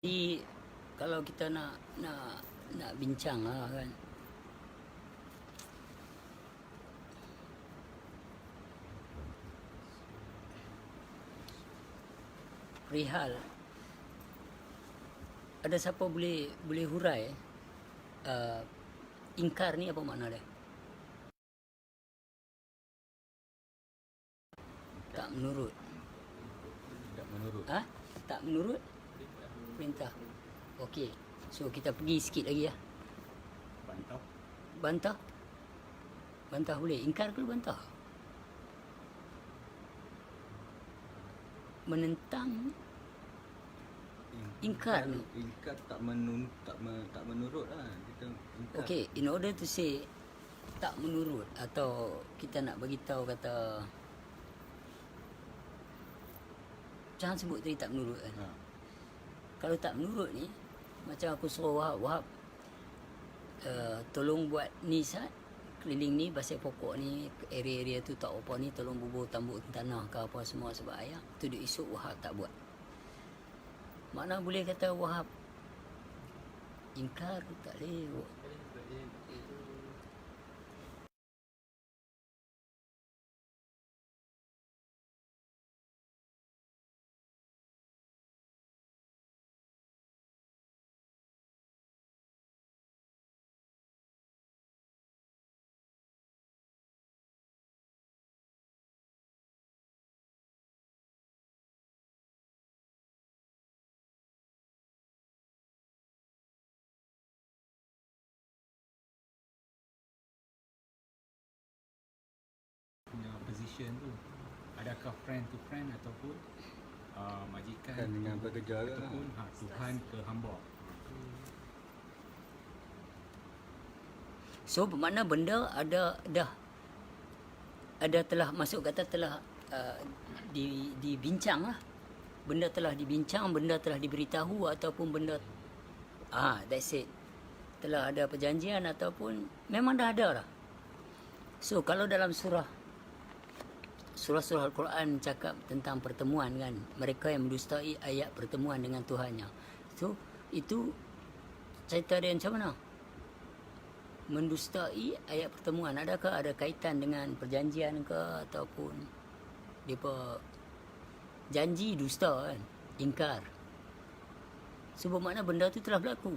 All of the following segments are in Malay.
Jadi kalau kita nak bincang lah kan, perihal ada siapa boleh hurai ingkar ni apa makna dia? Tak menurut. Tidak menurut. Tak menurut perintah. Okey. So kita pergi sikit lagi ya. Bantah. Bantah boleh. Ingkar ke bantah? Menentang ingkar ni. Ingkar tak menurut lah. Kita ingkar. Okey, in order to say tak menurut atau kita nak bagi tahu kata jangan sebut tadi tak menurut kan. Kalau tak menurut ni macam aku suruh Wahab tolong buat ni Sat, keliling ni pasal pokok ni, area-area tu tak apa ni, tolong bubur tambuk tanah ke apa semua sebab ayah tu dia esok Wahab tak buat. Mana boleh kata Wahab ingkar tak boleh. Punya position tu, adakah friend to friend ataupun majikan Kan dengan bekerja ke ataupun Tuhan ke hamba. So bermakna benda ada telah masuk kata telah dibincang lah. Benda telah dibincang, benda telah diberitahu ataupun benda that's it. Telah ada perjanjian ataupun memang dah ada lah. So kalau dalam surah Al-Quran cakap tentang pertemuan kan, mereka yang mendustai ayat pertemuan dengan Tuhannya. So itu cerita dia macam mana? Mendustai ayat pertemuan, adakah ada kaitan dengan perjanjian ke ataupun depa janji dusta kan, ingkar. Sebab makna benda tu telah berlaku.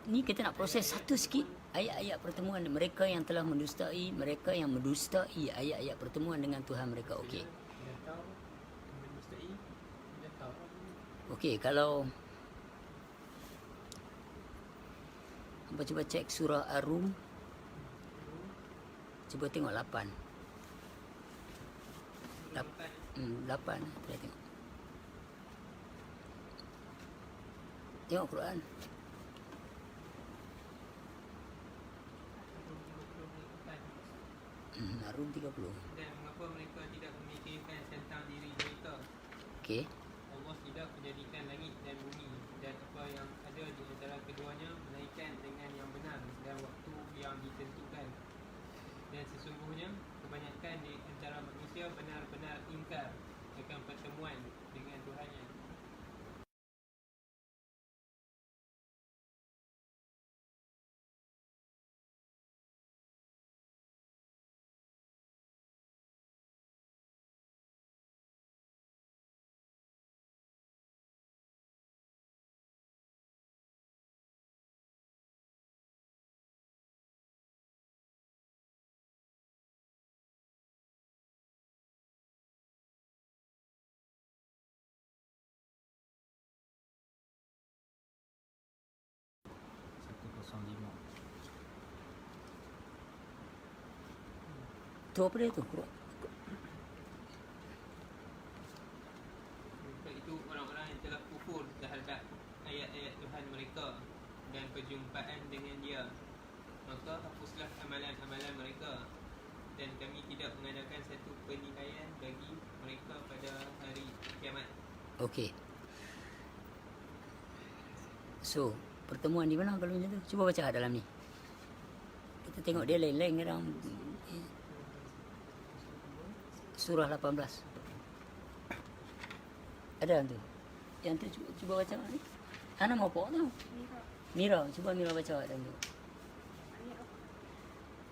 Ni kita nak proses satu sikit ayat-ayat pertemuan mereka yang telah mendustai, mereka yang mendustai ayat-ayat pertemuan dengan Tuhan mereka. Okey. Okey, kalau hampa cuba cek surah Ar-Rum. Cuba tengok 8. 8. Kita tengok. Tengok Quran. Ar-Rum 30. Dan mengapa mereka tidak memikirkan tentang diri mereka? Okey. Allah tidak menjadikan langit dan bumi dan apa yang ada di antara keduanya melainkan dengan yang benar dan waktu yang ditentukan. Dan sesungguhnya kebanyakan di antara manusia benar-benar ingkar akan pertemuan dengan Tuhannya. Tu apa dia tu? Mereka itu orang-orang yang telah kufur terhadap ayat-ayat Tuhan mereka dan perjumpaan dengan dia. Maka hapuslah amalan-amalan mereka dan kami tidak mengadakan satu penilaian bagi mereka pada hari kiamat. Okey. So, pertemuan di mana kalau macam tu? Cuba baca dalam ni. Kita tengok dia lain-lain kadang. Surah 18. Ada tu. Yang tu cuba baca ni. Ana mau apa tu? Mira, cuba Mira baca dalam tu.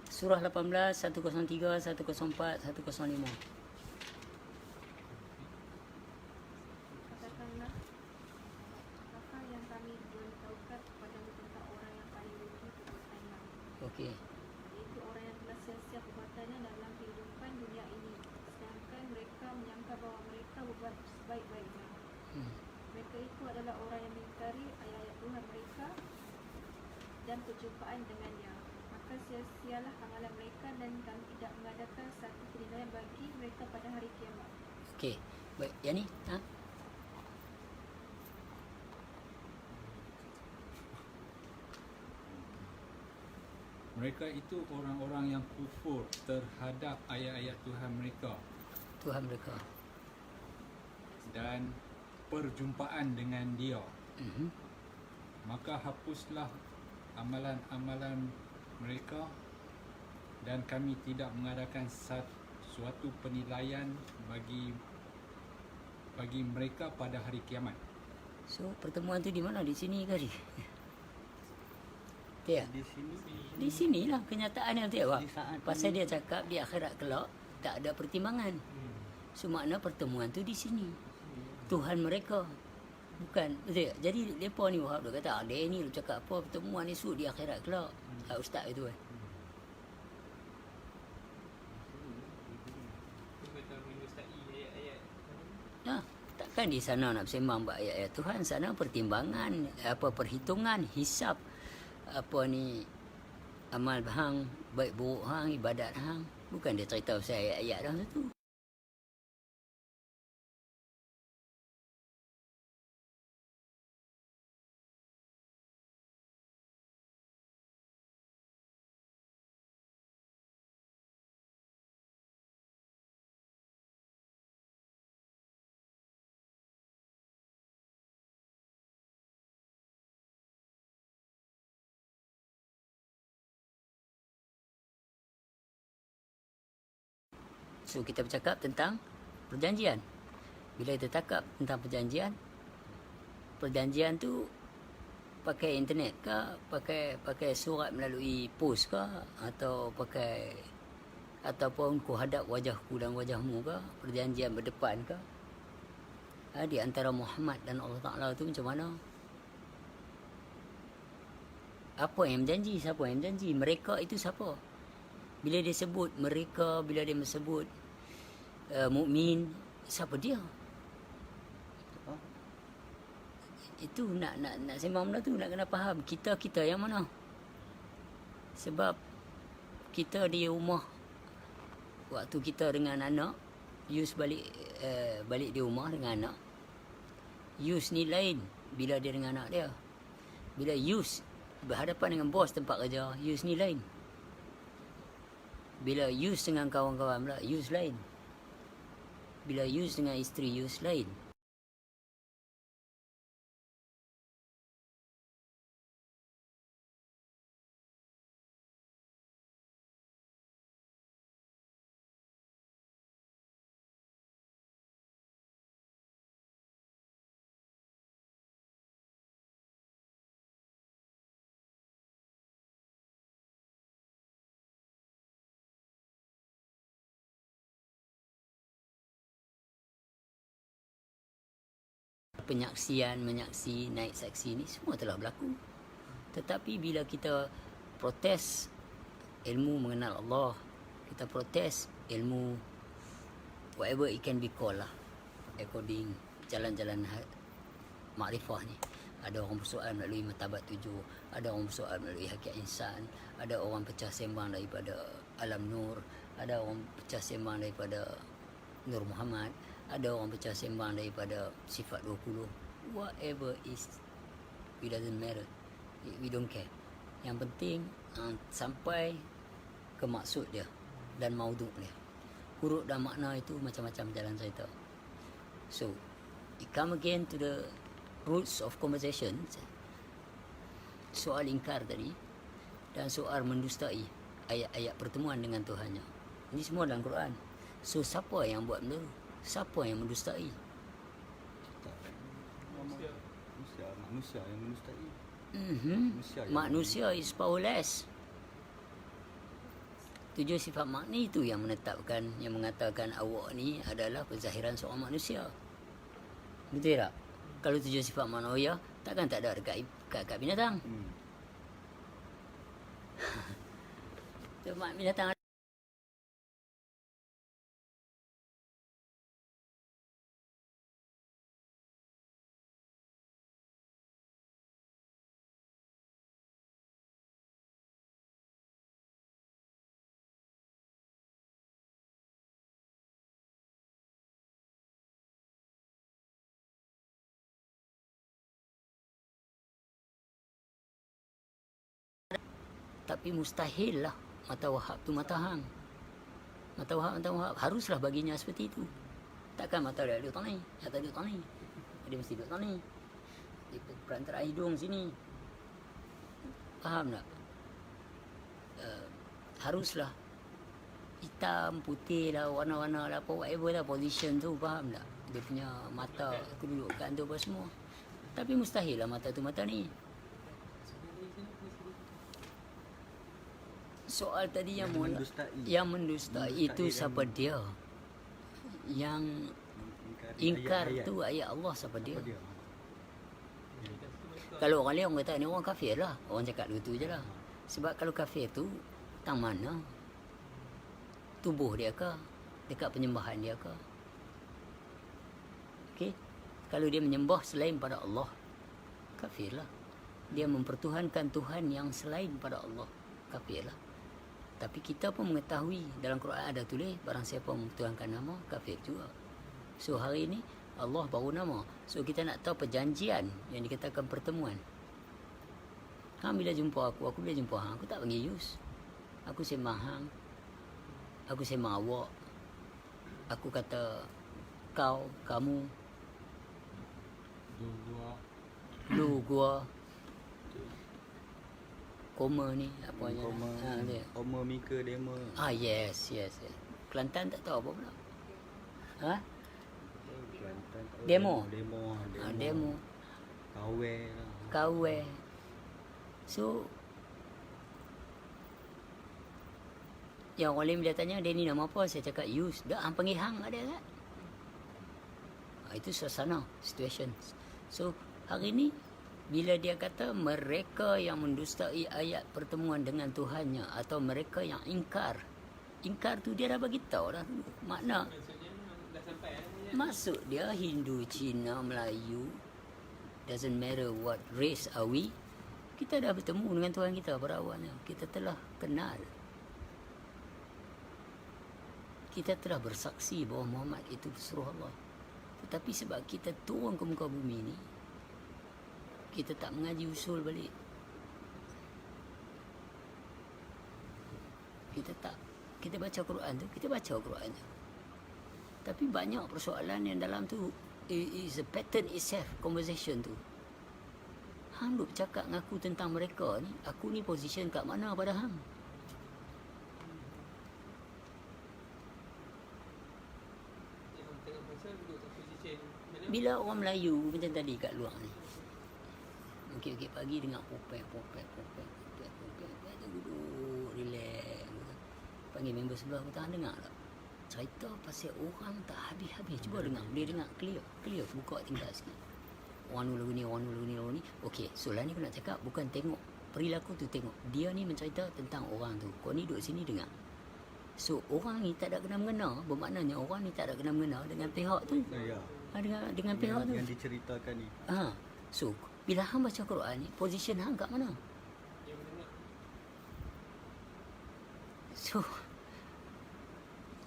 Surah 18, 103, 104, 105. Katakanlah, apakah yang kami beritahukan kepadamu tentang orang yang paling rugi perbuatannya, Okey. iaitu orang yang telah sia-sia perbuatannya dalam kehidupan dunia ini, sedangkan mereka menyangka bahawa mereka berbuat sebaik-baiknya. Mereka itu adalah orang yang mengingkari ayat-ayat Tuhan mereka dan perjumpaan dengannya. Maka sia-sialah amalan mereka dan kami tidak mengadakan satu penilaian bagi mereka pada hari kiamat. Okey. Baik, yang ni, ha? Mereka itu orang-orang yang kufur terhadap ayat-ayat Tuhan mereka Tuhan mereka. dan perjumpaan dengan Dia. Mhm. Maka hapuslah amalan-amalan mereka dan kami tidak mengadakan suatu penilaian bagi mereka pada hari kiamat. So, pertemuan tu di mana? Di sini ke di? Dia. Di sini Di sinilah kenyataan yang dia buat. Di saat Pasal dia cakap di akhirat kelak tak ada pertimbangan. So makna pertemuan tu di sini. Tuhan mereka. Bukan, betul tak? Jadi mereka ni Wahab dia kata, dia ni lu cakap apa, pertemuan ni di akhirat kelak. Ustaz itu kan. Tu kata mendustai ayat-ayat. Nah, takkan di sana nak bersembang buat ayat-ayat Tuhan. Sana pertimbangan, perhitungan, hisap, amal hang, baik buruk hang, ibadat hang. Bukan dia cerita pasal ayat-ayat dah tu. So kita bercakap tentang perjanjian. Bila kita cakap tentang perjanjian tu pakai internet ke, pakai surat melalui pos ke, atau ataupun ku hadap wajahku dan wajahmu ke, perjanjian berdepan ke. Di antara Muhammad dan Allah Ta'ala tu macam mana? Apa yang berjanji? Siapa yang berjanji? Mereka itu siapa? Bila dia sebut mereka, bila dia sebut mukmin, siapa dia? Itu nak sembang benda tu nak kena faham kita yang mana. Sebab kita di rumah waktu kita dengan anak, use balik di rumah dengan anak. Use ni lain bila dia dengan anak dia. Bila use berhadapan dengan bos tempat kerja, use ni lain. Bila use dengan kawan-kawan pula, use lain. Bila use dengan isteri, use lain. Menyaksi, naik saksi ni semua telah berlaku. Tetapi bila kita protes ilmu mengenal Allah, kita protes ilmu whatever it can be called lah, according jalan-jalan makrifah ni. Ada orang bersoal melalui martabat 7, ada orang bersoal melalui hakikat insan, ada orang pecah sembang daripada alam nur, ada orang pecah sembang daripada Nur Muhammad, ada orang pecah sembang daripada sifat 20. Whatever is, it doesn't matter. We don't care. Yang penting sampai ke maksud dia dan maudhu dia. Huruf dan makna itu macam-macam jalan cerita. So, it come again to the roots of conversation. Soal ingkar tadi dan soal mendustai ayat-ayat pertemuan dengan Tuhannya. Ini semua dalam Quran. So, siapa yang buat benda tu? Siapa yang mendustai? Manusia yang mendustai. Manusia is powerless. 7 sifat makni itu yang menetapkan, yang mengatakan awak ni adalah penzahiran seorang manusia. Betul tak? Kalau 7 sifat manusia, takkan tak ada dekat binatang. Binatang tapi mustahil lah mata wahab tu mata hang. Mata wahab haruslah baginya seperti itu. Takkan mata dia duduk tang ni, atau duduk tang ni. Dia mesti duduk tang ni. Di perantara hidung sini. Faham tak? Haruslah hitam, putih lah, warna-warna lah, apa whatever lah position tu, faham tak? Dia punya mata, kedudukan tu apa semua. Tapi mustahil lah mata tu mata ni. Soal tadi yang mendustai itu siapa dia? Yang ingkar tu ayat Allah siapa dia? Kalau orang lain orang kata ni orang kafir lah. Orang cakap begitu je lah. Sebab kalau kafir tu tang mana? Tubuh dia ke? Dekat penyembahan dia ke? Okey. Kalau dia menyembah selain pada Allah, kafir lah. Dia mempertuhankan Tuhan yang selain pada Allah, kafir lah. Tapi kita pun mengetahui dalam Quran ada tulis barang siapa mempertuhankan nama, kafir juga. So hari ini Allah baru nama. So kita nak tahu perjanjian yang dikatakan pertemuan. Hang bila jumpa aku bila jumpa hang, aku tak panggil Yus. Aku sembah hang. Aku sembah awak. Aku kata kau, kamu, lu, gua. Koma ni apa yang dia. Koma, mika, dema. Yes. Kelantan tak tahu apa pula. Ha? Kelantan tak tahu. Demo. Demo. Kawe. So yang orang lain bila tanya dia ni nama apa, saya cakap Yus. Dah hang panggil hang ada tak? Itu suasana, situation. So hari ni bila dia kata mereka yang mendustai ayat pertemuan dengan Tuhannya, atau mereka yang ingkar tu dia dah bagi tahu dah makna. Maksudnya dah sampai Maksud dia Hindu, Cina, Melayu, doesn't matter what race are we, kita dah bertemu dengan Tuhan kita pada awalnya. Kita telah kenal. Kita telah bersaksi bahawa Muhammad itu pesuruh Allah. Tetapi sebab kita turun ke muka bumi ni, kita tak mengaji usul balik. Kita baca Quran tu, kita baca Quran tu. Tapi banyak persoalan yang dalam tu is a pattern itself, conversation tu. Hang duk cakap dengan aku tentang mereka ni, aku ni position kat mana pada hang? yang tengah pasal duduk tak position mana? Bila orang Melayu macam tadi kat luar ni, okey pagi dengar popek tu duduk relax. Panggil member sebelah aku, tak dengar tak? Cerita pasal orang tak habis-habis. Cuba dengar. Dia dengar clear. Buka tinggal sikit. Orang lagu ni. Okey, soalan ni aku nak cakap bukan tengok perilaku tu, tengok dia ni mencerita tentang orang tu. Kau ni duduk sini dengar. So orang ni tak ada kena-mengena. Bermaknanya orang ni tak ada kena-mengena dengan pihak tu. Ya. Dengan pihak tu. Yang diceritakan ni. So bila hang baca Quran ni, position hang kat mana? Yang mendengar. So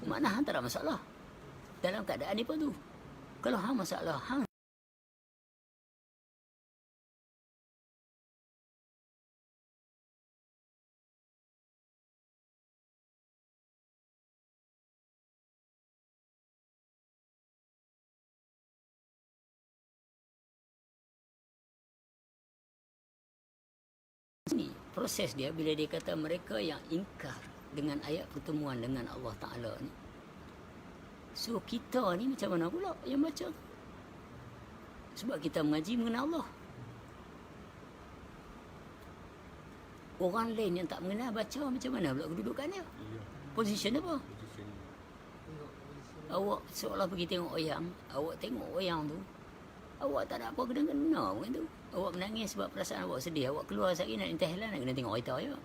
makna hang tak ada masalah dalam keadaan ni pun tu. Kalau hang masalah, hang ni proses dia bila dia kata mereka yang ingkar dengan ayat pertemuan dengan Allah Ta'ala ni. So kita ni macam mana pula yang baca? Sebab kita mengaji mengenal Allah. orang lain yang tak mengenal baca macam mana pula kedudukannya? Ya. Position apa? Position. Tengok posisi. Awak seolah pergi tengok wayang, awak tengok wayang tu, awak tak ada apa kena-kena pun tu. Awak menangis sebab perasaan awak sedih, awak keluar sehari nak intihlan nak kena tengok cerita je.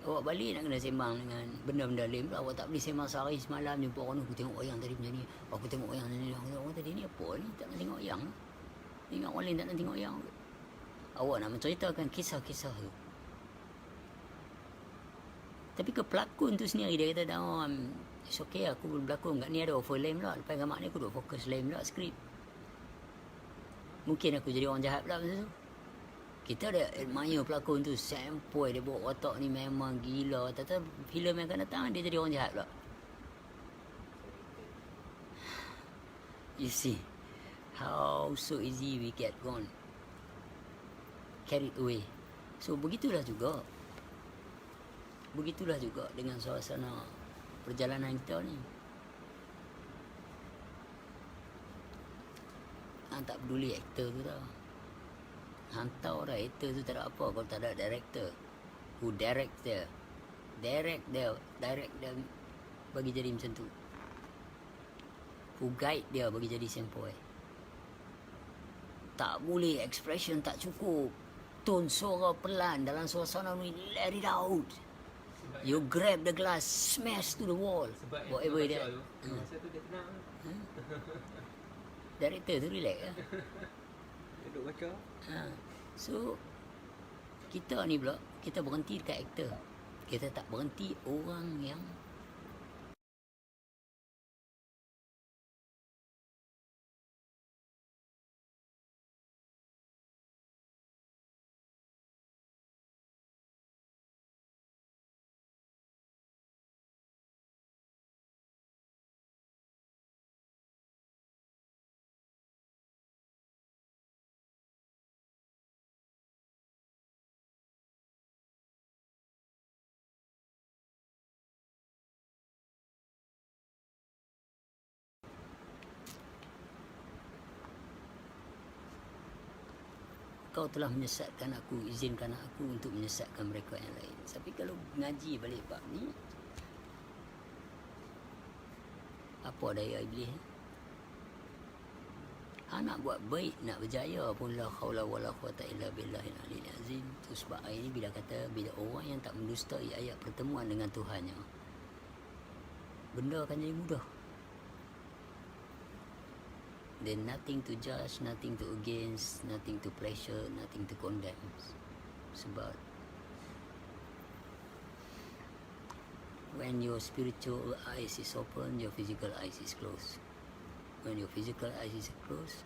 Awak balik nak kena sembang dengan benda-benda lain pula. Awak tak boleh sembang sehari semalam jumpa orang aku tengok wayang tadi macam ni. Aku tengok wayang ni. Aku tengok tadi ni apa ni? Tak nak tengok wayang. Ingat orang lain tak nak tengok wayang. Awak nak menceritakan kisah-kisah tu. Tapi ke pelakon tu sendiri dia kata, it's okay aku boleh berlakon. Kat ni ada offer lain pula. Lepas dengan mak ni aku duk fokus lain pula skrip. Mungkin aku jadi orang jahat pula masa tu. Kita ada admire pelakon tu, sempoi dia bawa watak ni memang gila. Tapi filem yang akan datang dia jadi orang jahat pula. You see how so easy we get gone, carried away. So begitulah juga dengan suasana perjalanan kita ni. Tak peduli aktor tu tau. Hantar dah aktor tu tak ada apa kalau tak ada director. Who direct dia. Direct dia bagi jadi macam tu. Who guide dia bagi jadi sempoi. Tak boleh, expression tak cukup. Tone suara pelan dalam suasana ni, let it out. Sebab You grab the glass, smash to the wall. sebab yang Whatever baca dia. tu, masa tu dia tenang. Director tu relax lah. Dia duk baca. So kita ni pula, kita berhenti dekat aktor. Kita tak berhenti orang yang kau telah menyesatkan aku, izinkan aku untuk menyesatkan mereka yang lain. Tapi kalau ngaji balik bab ni, apa daya iblis? Nak buat baik, nak berjaya pun la haula wala quwata illa billahil aliyil azim. Tu sebab ayat ni bila kata, bila orang yang tak mendustai ayat pertemuan dengan Tuhannya, benda akan jadi mudah. Then nothing to judge, nothing to against, nothing to pressure, nothing to condemn. Sebab when your spiritual eyes is open, your physical eyes is closed. When your physical eyes is closed,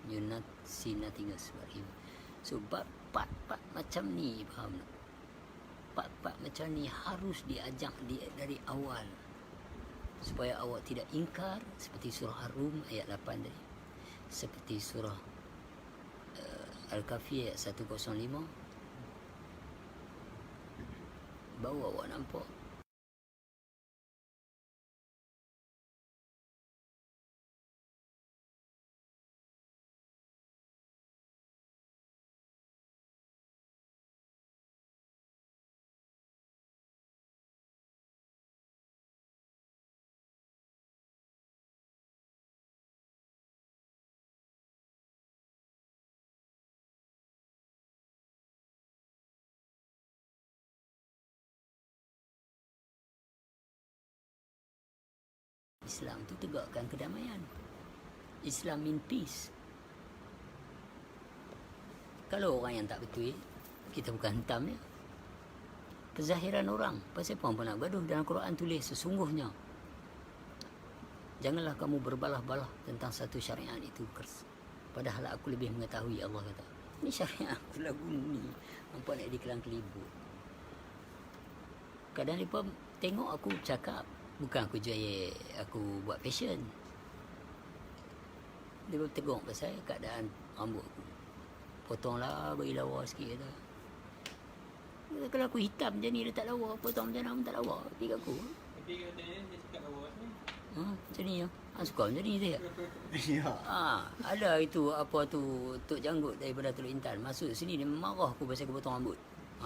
you not see nothing else but him. So part-part macam ni, faham tak? Part-part macam ni harus diajak dari awal, supaya awak tidak ingkar, seperti surah Ar-Rum ayat 8 tadi, seperti surah Al-Kahfi ayat 105. Baru awak nampak Islam tu tegakkan kedamaian. Islam mean peace. Kalau orang yang tak betul, kita bukan hentam dia. Kezahiran orang. Pasal apa nak gaduh? Dalam Quran tulis sesungguhnya, janganlah kamu berbalah-balah tentang satu syariat itu. Padahal aku lebih mengetahui, Allah kata. Ini syariat aku lagu ni. Nampak nak dikelang kelibut. Kadang mereka tengok aku cakap, bukan aku jual, aku buat fashion. Dia bertegur pasal keadaan rambut aku. Potonglah, bagi lawa sikit kata. Kalau aku hitam macam ni dia tak lawa, potong macam mana pun tak lawa. Pergi aku. Tapi katanya dia cakap lawa ni. Macam ni ya. Suka macam ni dia. Ya. Ada itu apa tu Tok Janggut daripada Teluk Intan masuk sini dia marah aku pasal aku potong rambut.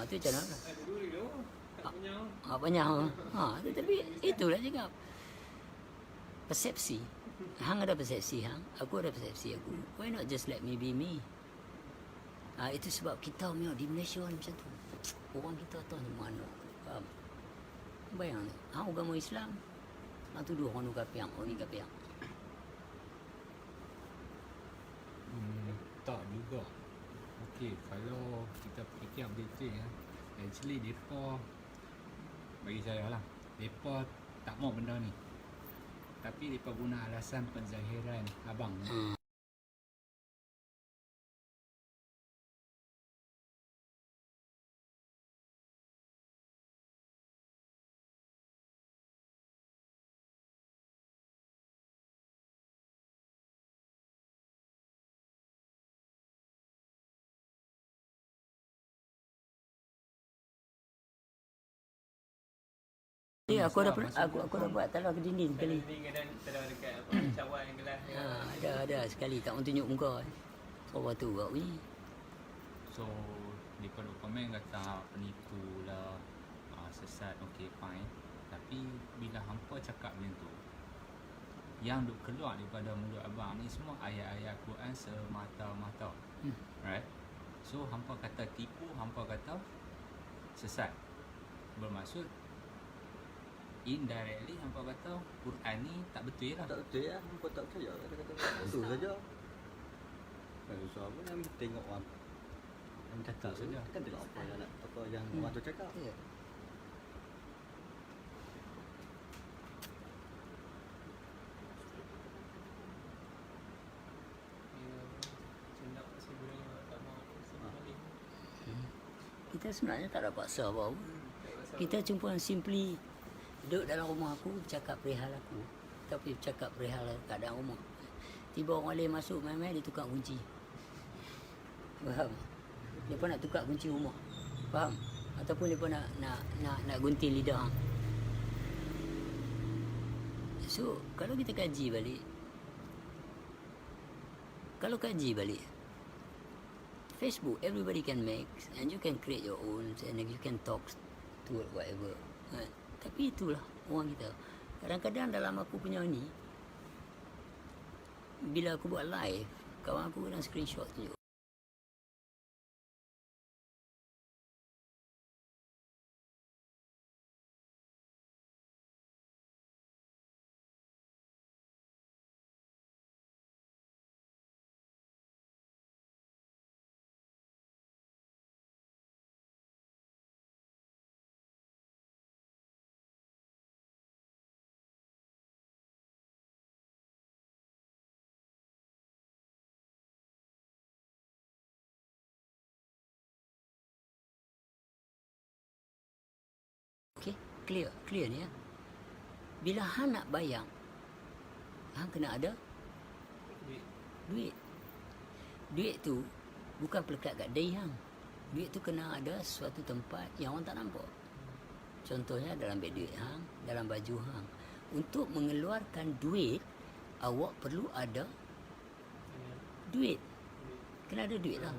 Tu macam mana? Ada duri tu. Tak punya. Banyak. Tetapi itulah cakap. Persepsi. Hang ada persepsi hang, aku ada persepsi aku. Why not just let me be me? Itu sebab kita punya di Malaysia ni macam tu. Orang kita tahu ni mana. Faham? Bayang ni. Hang agama Islam. Hang tuduh orang tu kapiang, orang ni kapiang. Tak juga. Okey, kalau kita fikir betul ya. Actually depa bagi saya lah. Depa tak mau benda ni. Tapi depa guna alasan penzahiran abang. Aku ada buat talau ke dinding sekali. Ini kadang terlalu dekat apa cawan gelas. Ada sekali tak mau tunjuk muka. Apa tu kau ni? So depa duk komen kata penipu lah, sesat, okey fine. Tapi bila hampa cakap macam tu, yang duk keluar daripada mulut abang ni semua ayat-ayat Quran semata-mata. Right? So hampa kata tipu, hampa kata sesat. Bermaksud indirectly hampa kata Quran ni tak betul lah. Tak betul ya. Hampa tak percaya kata-kata itu saja. So apa yang tengok orang yang cakap Betul saja. kan tengok apa yang orang tu cakap. Ya. Sendak sebenarnya tak mau sekali. Kita sebenarnya tak ada paksa apa-apa. Kita cuma simply duduk dalam rumah aku, cakap perihal aku. Tapi cakap perihal keadaan rumah. Tiba orang lain masuk main-main, dia tukar kunci. Faham? Dia pun nak tukar kunci rumah. Faham? Ataupun dia pun nak gunting lidah. So, kalau kita kaji balik, Facebook, everybody can make and you can create your own and you can talk to whatever. Tapi itulah orang kita. Kadang-kadang dalam aku punya ni, bila aku buat live, kawan aku kadang screenshot tunjuk. Okey, clear ni ya. Bila hang nak bayang, hang kena ada duit. Duit tu bukan pelekat kat diri hang. Duit tu kena ada suatu tempat yang orang tak nampak. Contohnya dalam beg duit hang, dalam baju hang. Untuk mengeluarkan duit, awak perlu ada duit. Kena ada duit lah.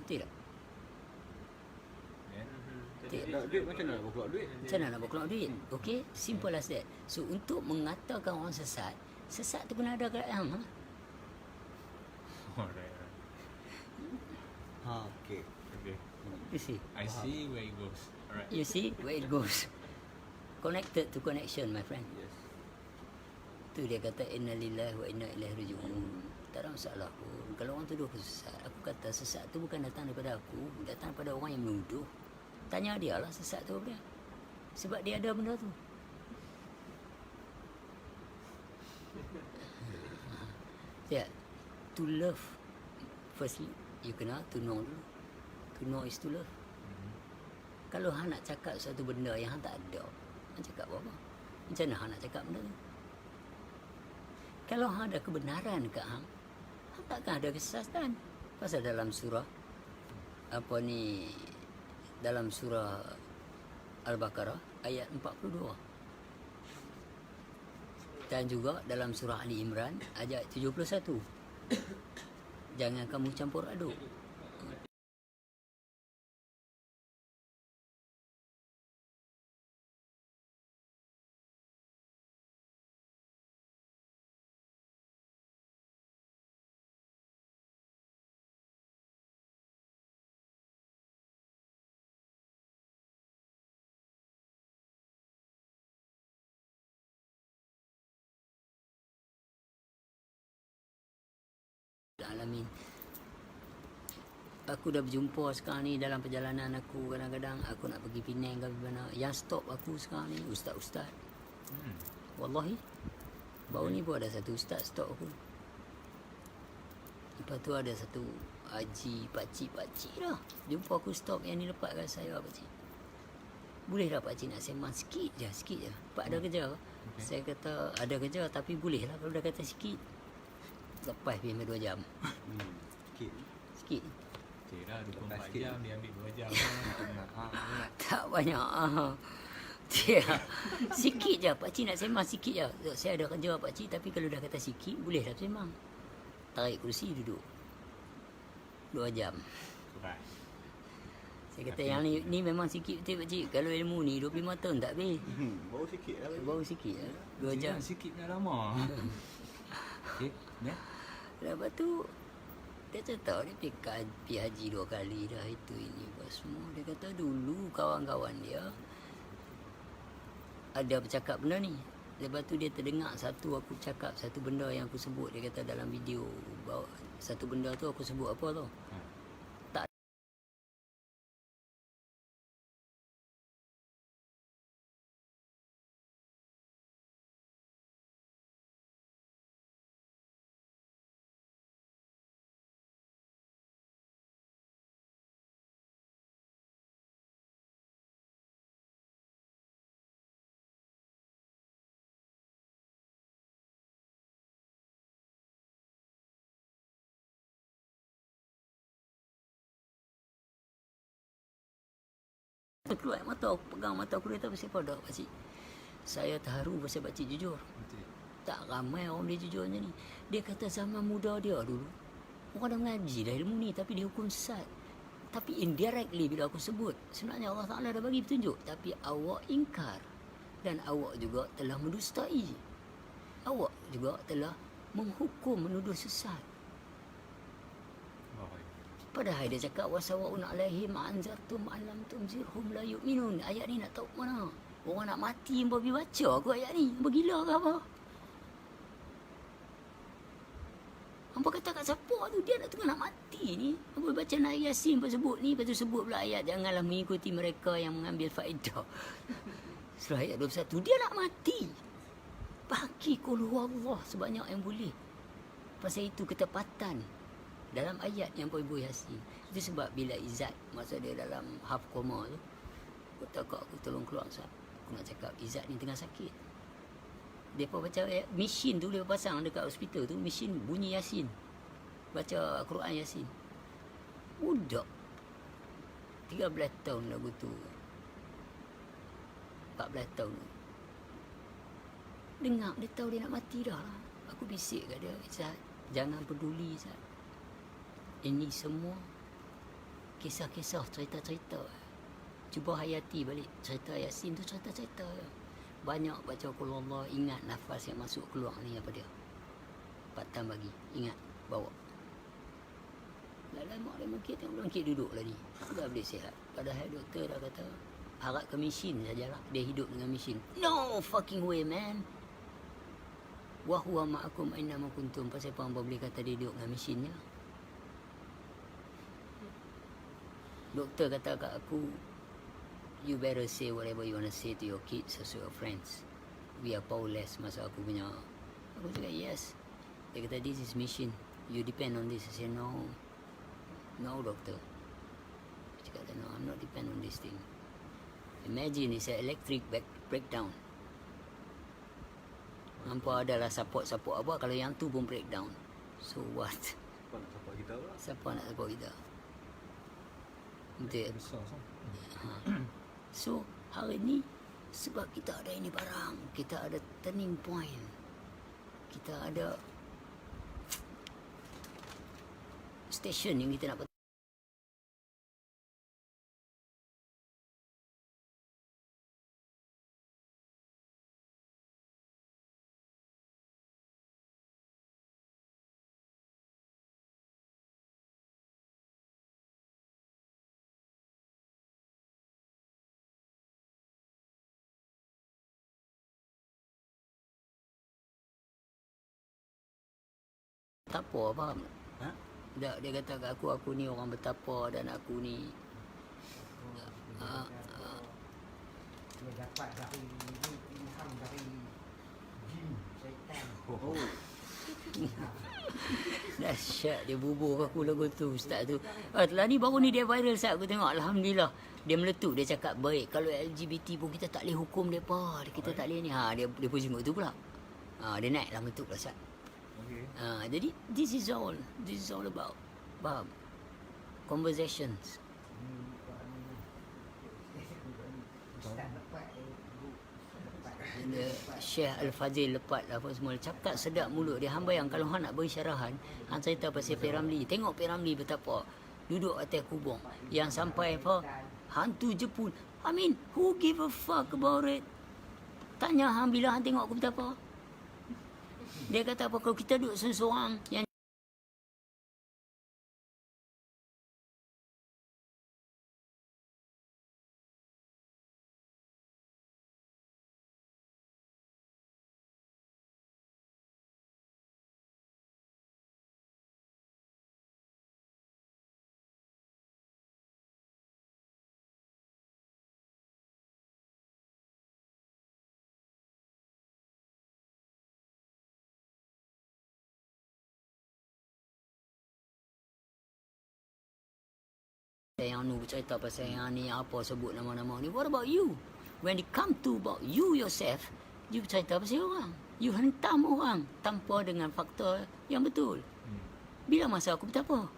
Betul tak? Nak duit macam mana nak keluar duit? Macam mana nak keluar duit? Okey, simple as that. So untuk mengatakan orang sesat tu kena ada kat hang. Alright. Okey. Okay. You see? I see where it goes. Alright. You see where it goes. Connected to connection, my friend. Yes. Tu dia kata inna lillahi wa inna ilaihi raji'un. Tak ada masalah pun. Kalau orang tuduh aku sesat, aku kata sesat tu bukan datang daripada aku, datang daripada orang yang menuduh. Tanya dia lah sesat tu apa dia. Sebab dia ada benda tu. Yeah. To love, firstly, you kena to know dulu. To know is to love. Kalau hang nak cakap satu benda yang hang tak ada, hang cakap apa? Macam mana hang nak cakap benda tu? Kalau hang ada kebenaran dekat hang takkan ada kesesatan. Pasal dalam surah dalam surah Al-Baqarah ayat 42. Dan juga dalam surah Ali Imran ayat 71. Jangan kamu campur aduk. Alamin. Aku dah berjumpa sekarang ni dalam perjalanan aku, kadang-kadang aku nak pergi Penang ke mana. Yang stop aku sekarang ni ustaz-ustaz. Wallahi. Baru ni pun ada satu ustaz stop aku. Lepas tu ada satu haji pakcik dah. Jumpa aku stop, yang ni lepaskan saya pakcik. Boleh tak pakcik nak sembang sikit je. Pak ada kerja. Okay. Saya kata ada kerja tapi boleh lah kalau dah kata sikit. Lepas sampai 2 jam. Sikit. Sikit. Kira 24 sikit. jam dia ambil 2 jam. Tak banyak. Dia sikit je. Pakcik nak sembang sikit je. Saya ada kerja pakcik, tapi kalau dah kata sikit boleh dah sembang. Tarik kursi duduk 2 jam. Right. Saya kata Tapi- yang ni memang sikit betul pakcik. Kalau ilmu ni 25 tahun tak habis. Baru sikit lah. Baru sikit lah. 2 jam. Sikit dah lama. Okey, dah. Lepas tu dia cerita dia pergi haji 2 kali dah, itu ini apa semua. Dia kata dulu kawan-kawan dia ada bercakap benda ni. Lepas tu dia terdengar aku cakap satu benda yang aku sebut. Dia kata dalam video bahawa satu benda tu aku sebut apa tau. Tak. Keluar mata aku, pegang mata aku, dia tahu pasal apa dah pakcik. Saya terharu pasal pakcik jujur. Betul. Tak ramai orang dia jujur macam ni. Dia kata zaman muda dia dulu, orang dah mengaji dah ilmu ni tapi dia hukum sesat. Tapi indirectly bila aku sebut, sebenarnya Allah Ta'ala dah bagi petunjuk, tapi awak ingkar. Dan awak juga telah mendustai. Awak juga telah menghukum, menuduh sesat. Oh, Padahal dia cakap wasawa'un alaihim anzartum alam tunzirhum la yu'minun. Ayat ni nak tahu mana? Orang nak mati yang babi baca aku ayat ni. Hamba gila ke apa? Hamba kata kat siapa tu? Dia nak tengah nak mati ni. Hamba baca ayat Yasin lepas sebut ni. Lepas tu sebut pula ayat janganlah mengikuti mereka yang mengambil faedah. Surah ayat 21. Dia nak mati. Bagi qul huwallah sebanyak yang boleh. Pasal itu ketepatan dalam ayat yang Ibu Yasin. Itu sebab bila Izzat masa dia dalam half koma tu, aku takut aku tolong keluar Ustaz. Aku nak cakap Izzat ni tengah sakit. Dia pun baca ayat, mesin tu dia pasang dekat hospital tu, mesin bunyi Yasin. Baca Quran Yasin. Budak 13 tahun lagu tu. 14 tahun. Dengar dia tahu dia nak mati dah lah. Aku bisik kat dia, Izzat, jangan peduli Izzat. Ini semua kisah-kisah, cerita-cerita. Cuba hayati balik cerita Yasin tu, cerita-cerita. Banyak baca qul Allah, ingat nafas yang masuk keluar ni apa dia. Patang bagi, ingat, bawa. Lama dia mengkit duduk lah ni. Dah boleh sihat. Padahal doktor dah kata harap ke mesin sajalah. Dia hidup dengan mesin. No fucking way man. Wa huwa ma'akum aina ma kuntum. Pasal apa hamba boleh kata dia duduk dengan mesinnya? Doktor kata kat aku, you better say whatever you want to say to your kids or to your friends. We are powerless. Masa aku punya, aku cakap yes. Dia kata this is mission, you depend on this. I said no doctor. Dia kata no, I'm not depend on this thing. Imagine it's an electric breakdown. Nampak adalah support apa kalau yang tu pun breakdown. So what? Siapa nak support kita pula? Siapa nak support kita? Betul. besar so. So hari ni sebab kita ada ini barang, kita ada turning point. kita ada stesen yang kita nak bertapa, faham tak? Ha? Tak, dia kata kat aku ni orang bertapa dan aku ni Dia dapat dari ilham dari jin, syaitan. Oh. dahsyat dia bubuh aku lagu tu ustaz tu. Telah ni baru ni dia viral Ustaz, aku tengok alhamdulillah. Dia meletup, dia cakap baik kalau LGBT pun kita tak boleh hukum depa, kita tak boleh ni. Dia pun jenguk tu pula. Dia naik lah meletup lah Ustaz. Okay. Jadi this is all about faham? Conversations. Ustaz lepas Syekh Al-Fazil lepat apa semua cakap sedap mulut dia. Hang bayang kalau hang nak beri syarahan, hang cerita pasal P. Ramlee. Tengok P. Ramlee betapa duduk atas kubur yang sampai apa hantu Jepun. I mean, who give a fuck about it? Tanya hang bila hang tengok aku betapa. Dia kata apa kalau kita duduk seorang-seorang yang yang nu cerita pasal yang ni apa sebut nama-nama ni. What about you? When it come to about you yourself, you cerita pasal orang. You hentam orang tanpa dengan faktor yang betul. Bila masa aku betapa?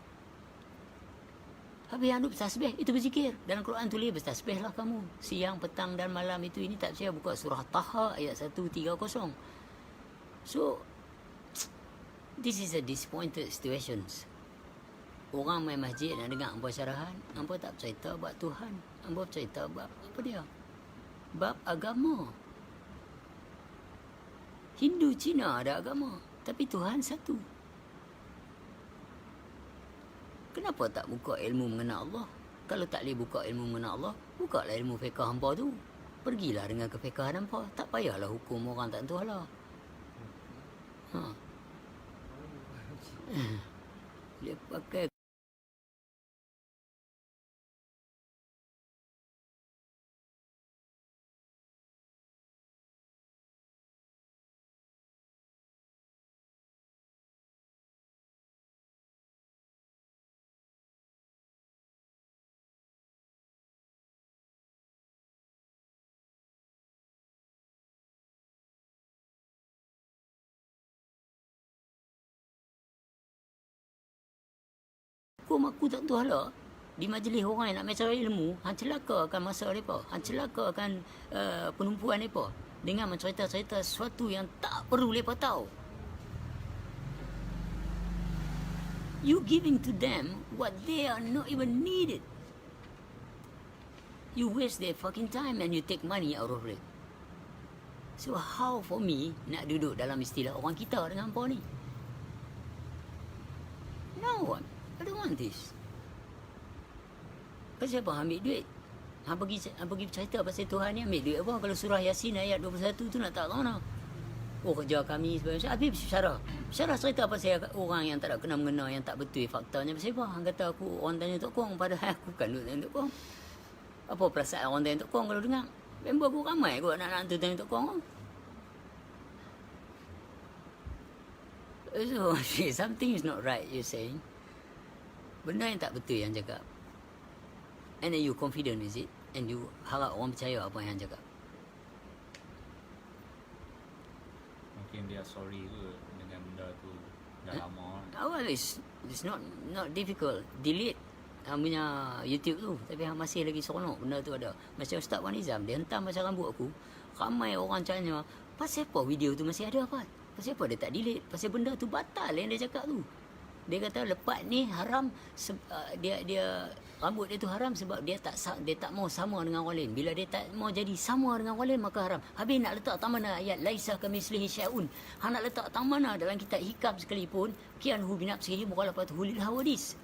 Habis yang duk bertasbih, itu berzikir. Dalam Quran tulis bertasbihlah kamu. Siang, petang dan malam itu. Ini tak percaya, buka surah Taha ayat 130. So, this is a disappointed situations. Orang main masjid nak dengar hampa syarahan, hampa tak bercerita bab Tuhan. Hampa bercerita bab apa dia? Bab agama. Hindu, Cina ada agama, tapi Tuhan satu. Kenapa tak buka ilmu mengenal Allah? Kalau tak boleh buka ilmu mengenal Allah, bukalah ilmu fiqh hampa tu. Pergilah dengan kefiqahan hampa. Tak payahlah hukum orang tak tentu halal. Dia pakai hukum aku tak tentu halal. Di majlis orang yang nak mencari ilmu, hang celakakan masa mereka, hang celakakan penumpuan mereka dengan mencerita-cerita sesuatu yang tak perlu mereka tahu. You giving to them what they are not even needed. You waste their fucking time and you take money out of it. So how for me nak duduk dalam istilah orang kita dengan hampa ni? No, I don't want this. Pasal apa ambil duit? Hang pergi cerita pasal Tuhan ni ambil duit apa? Kalau surah Yasin ayat 21 tu nak tak tahu nak. Oh kerja kami sebagainya. Habis syarah. Syarah cerita pasal orang yang tak ada kena-mengena, yang tak betul faktanya. Pasal apa? Hang kata aku orang tanya Tok Kong, padahal aku bukan duk tanya Tok Kong. Apa perasaan orang tanya Tok Kong kalau dengar? Member aku ramai kot nak tu tanya Tok Kong. So, something is not right, you saying. Benda yang tak betul yang cakap. And then you confident, is it? And you harap orang percaya apa yang cakap. Mungkin dia sorry ke dengan benda tu dah lama. Well, it's not difficult. Delete punya YouTube tu. Tapi masih lagi seronok benda tu ada. Macam Ustaz Wan Nizam, dia hentam pasal rambut aku. Ramai orang tanya, pasal apa video tu masih ada apa? Pasal apa dia tak delete? Pasal benda tu batal yang dia cakap tu. Dia kata lepas ni haram, dia rambut dia tu haram sebab dia tak mau sama dengan orang lain. Bila dia tak mau jadi sama dengan orang lain maka haram. Habis nak letak tak mana ayat laisa kamitslihi syai'un. Hang nak letak tak mana dalam kitab hikam sekalipun, kianhu bi nafsihi mukhalafatuhu lil hawadis.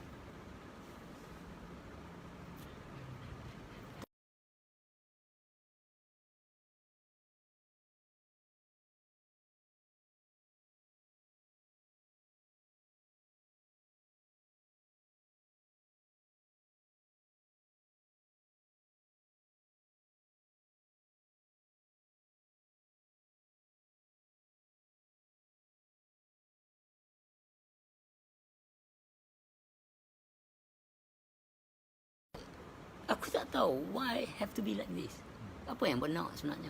Aku tak tahu why have to be like this. Apa yang benar sebenarnya?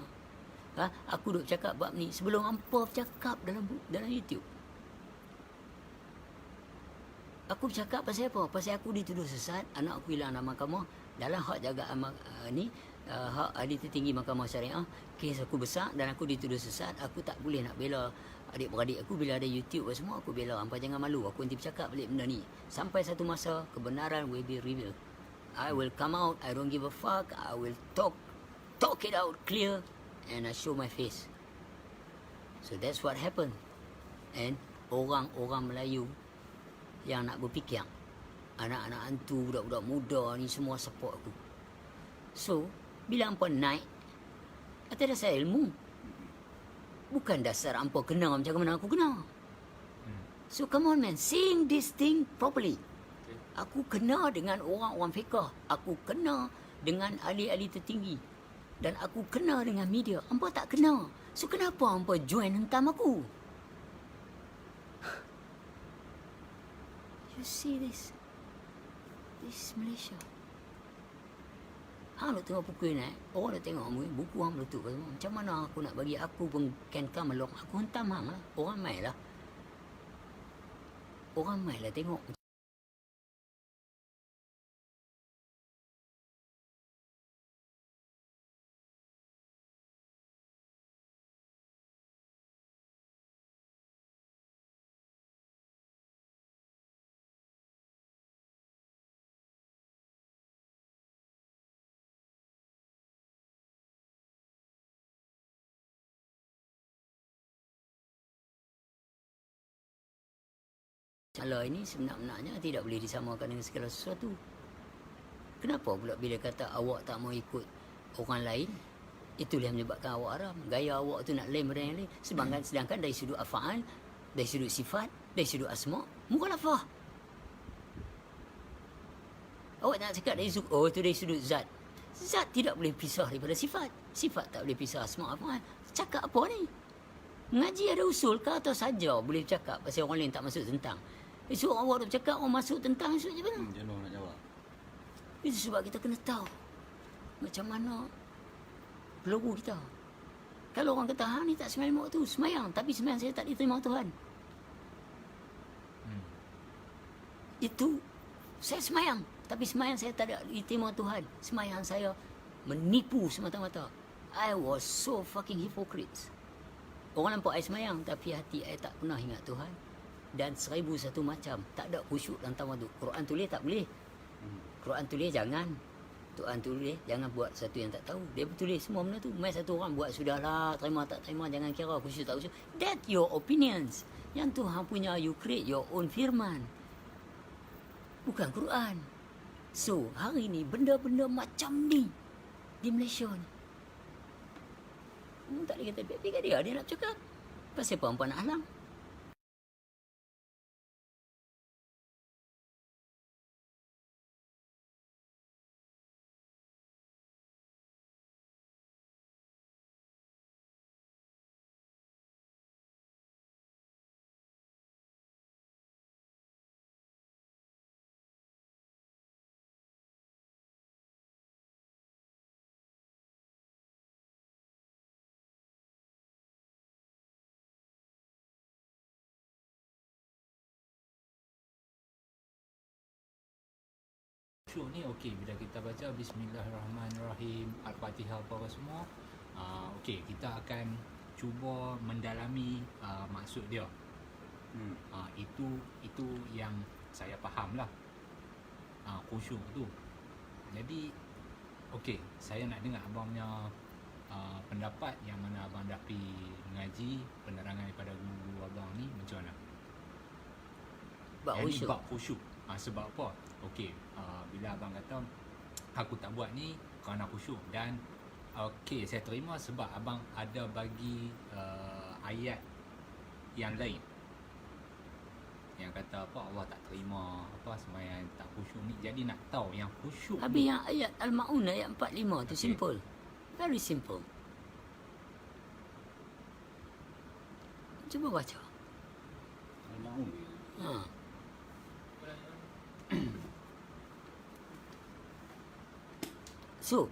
Aku duk cakap bab ni sebelum hampa cakap dalam YouTube. Aku cakap pasal apa? Pasal aku dituduh sesat, anak aku hilang dalam mahkamah dalam hak jaga hak ahli tertinggi mahkamah syariah. Kes aku besar dan aku dituduh sesat. Aku tak boleh nak bela adik-beradik aku bila ada YouTube semua. Aku bela. Hampa jangan malu. Aku nanti bercakap balik benda ni. Sampai satu masa kebenaran will be revealed. I will come out. I don't give a fuck. I will talk it out clear, and I show my face. So that's what happened. And orang-orang Melayu yang nak berfikir, anak-anak hantu, budak-budak muda ni semua support aku. So bila hampa naik atas dasar ilmu, bukan dasar hampa kena macam mana aku kena. So come on man, sing this thing properly. Aku kena dengan orang-orang fiqah. Aku kena dengan ahli-ahli tertinggi. Dan aku kena dengan media. Hampa tak kena. So kenapa hampa join hentam aku? You see this? This is Malaysia. Hang nak tengok buku ni, orang nak tengok buku hang meletup semua. Macam mana aku nak bagi aku pun can come along. Aku hentam hang lah. Orang mai lah. Orang mai lah tengok. Salah ini sebenarnya tidak boleh disamakan dengan segala sesuatu. Kenapa pula bila kata awak tak mau ikut orang lain, itulah yang menyebabkan awak haram. Gaya awak tu nak lain daripada yang lain. Sedangkan dari sudut af'al, dari sudut sifat, dari sudut asma', mukhalafah. Awak nak cakap dari sudut, itu dari sudut zat. Zat tidak boleh pisah daripada sifat. Sifat tak boleh pisah asma' af'al. Cakap apa ni? Ngaji ada usul ke atau saja boleh cakap pasal orang lain tak masuk tentang? Esok awak dah cakap orang masuk tentang esok je mana? Jenuh nak jawab. Itu sebab kita kena tahu macam mana peluru kita. Kalau orang kata, hang ni tak semayang waktu, semayang. Tapi semayang saya tak diterima Tuhan. Itu, saya semayang. Tapi semayang saya tak diterima Tuhan. Semayang saya menipu semata-mata. I was so fucking hypocrite. Orang nampak saya semayang, tapi hati saya tak pernah ingat Tuhan. Dan 1001 macam. Tak ada khusyuk dan tawaduk. Quran tulis tak boleh. Quran tulis jangan. Tuhan tulis jangan buat satu yang tak tahu. Dia tulis semua benda tu. Mai satu orang buat sudahlah, terima tak terima, jangan kira khusyuk tak khusyuk. That your opinions. Yang Tuhan punya, you create your own firman. Bukan Quran. So, hari ni benda-benda macam ni di Malaysia ni. Tak boleh kata baik-baik kat dia. Dia nak cakap. Pasal apa hampa nak halang? Show ni okey bila kita baca Bismillahirrahmanirrahim, Al-Fatihah apa semua, okey kita akan cuba mendalami maksud dia. Itu yang saya faham lah, khusyuk tu. Jadi okey, saya nak dengar abang punya pendapat yang mana abang dah pergi mengaji, penerangan daripada guru abang ni macam mana? Bab Yang ni khusyuk. bab khusyuk. Sebab apa? Okey, bila abang kata aku tak buat ni kerana khusyuk, dan okey, saya terima sebab abang ada bagi ayat yang lain yang kata apa, Allah tak terima apa sembahyang tak khusyuk ni. Jadi nak tahu yang khusyuk Habis yang ayat Al-Ma'un ayat 45 tu Okey. simple. Very simple. Cuba baca. Al-Ma'un. Ha. So,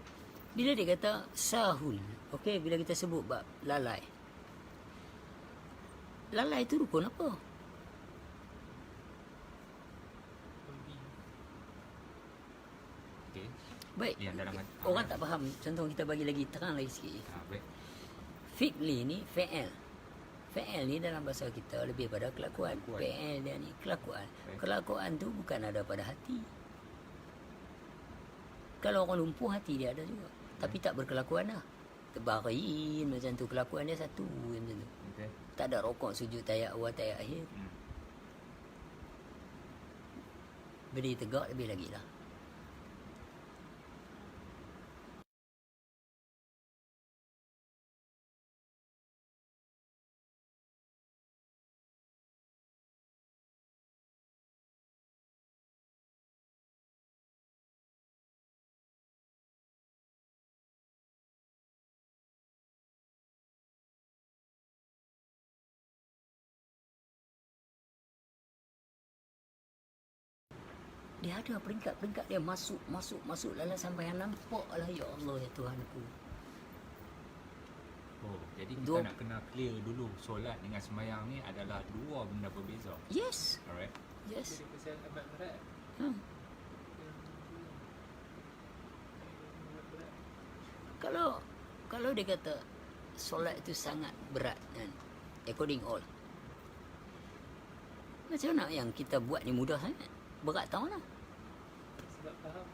bila dia kata sahul, okey, bila kita sebut bab lalai. Lalai tu rukun apa? okey. Baik. Yang dalam Orang tak faham. Contoh kita bagi lagi terang lagi sikit. baik. Fi'li ni fi'il. Fi'il ni dalam bahasa kita lebih pada kelakuan. Kelakuan. Fi'il dia ni kelakuan. Baik. Kelakuan tu bukan ada pada hati. Kalau orang lumpuh, hati dia ada juga. Tapi tak berkelakuan lah. Terbarin macam tu. Kelakuan dia satu macam tu. Okey. Tak ada rokok, sujud, tayak awal, tayak akhir. Bila dia tegak lebih lagi lah. Dia ada peringkat-peringkat dia masuk lalas sampai yang nampak lah, ya Allah ya Tuhanku. Oh, jadi kita Dua- nak kena clear dulu, solat dengan sembahyang ni adalah dua benda berbeza. Yes. Alright. Yes. Jadi pasal abad berat. Hmm. Kalau dia kata solat itu sangat berat kan, according all, macam mana yang kita buat ni mudah sangat? Berat tahu lah. Sebab faham.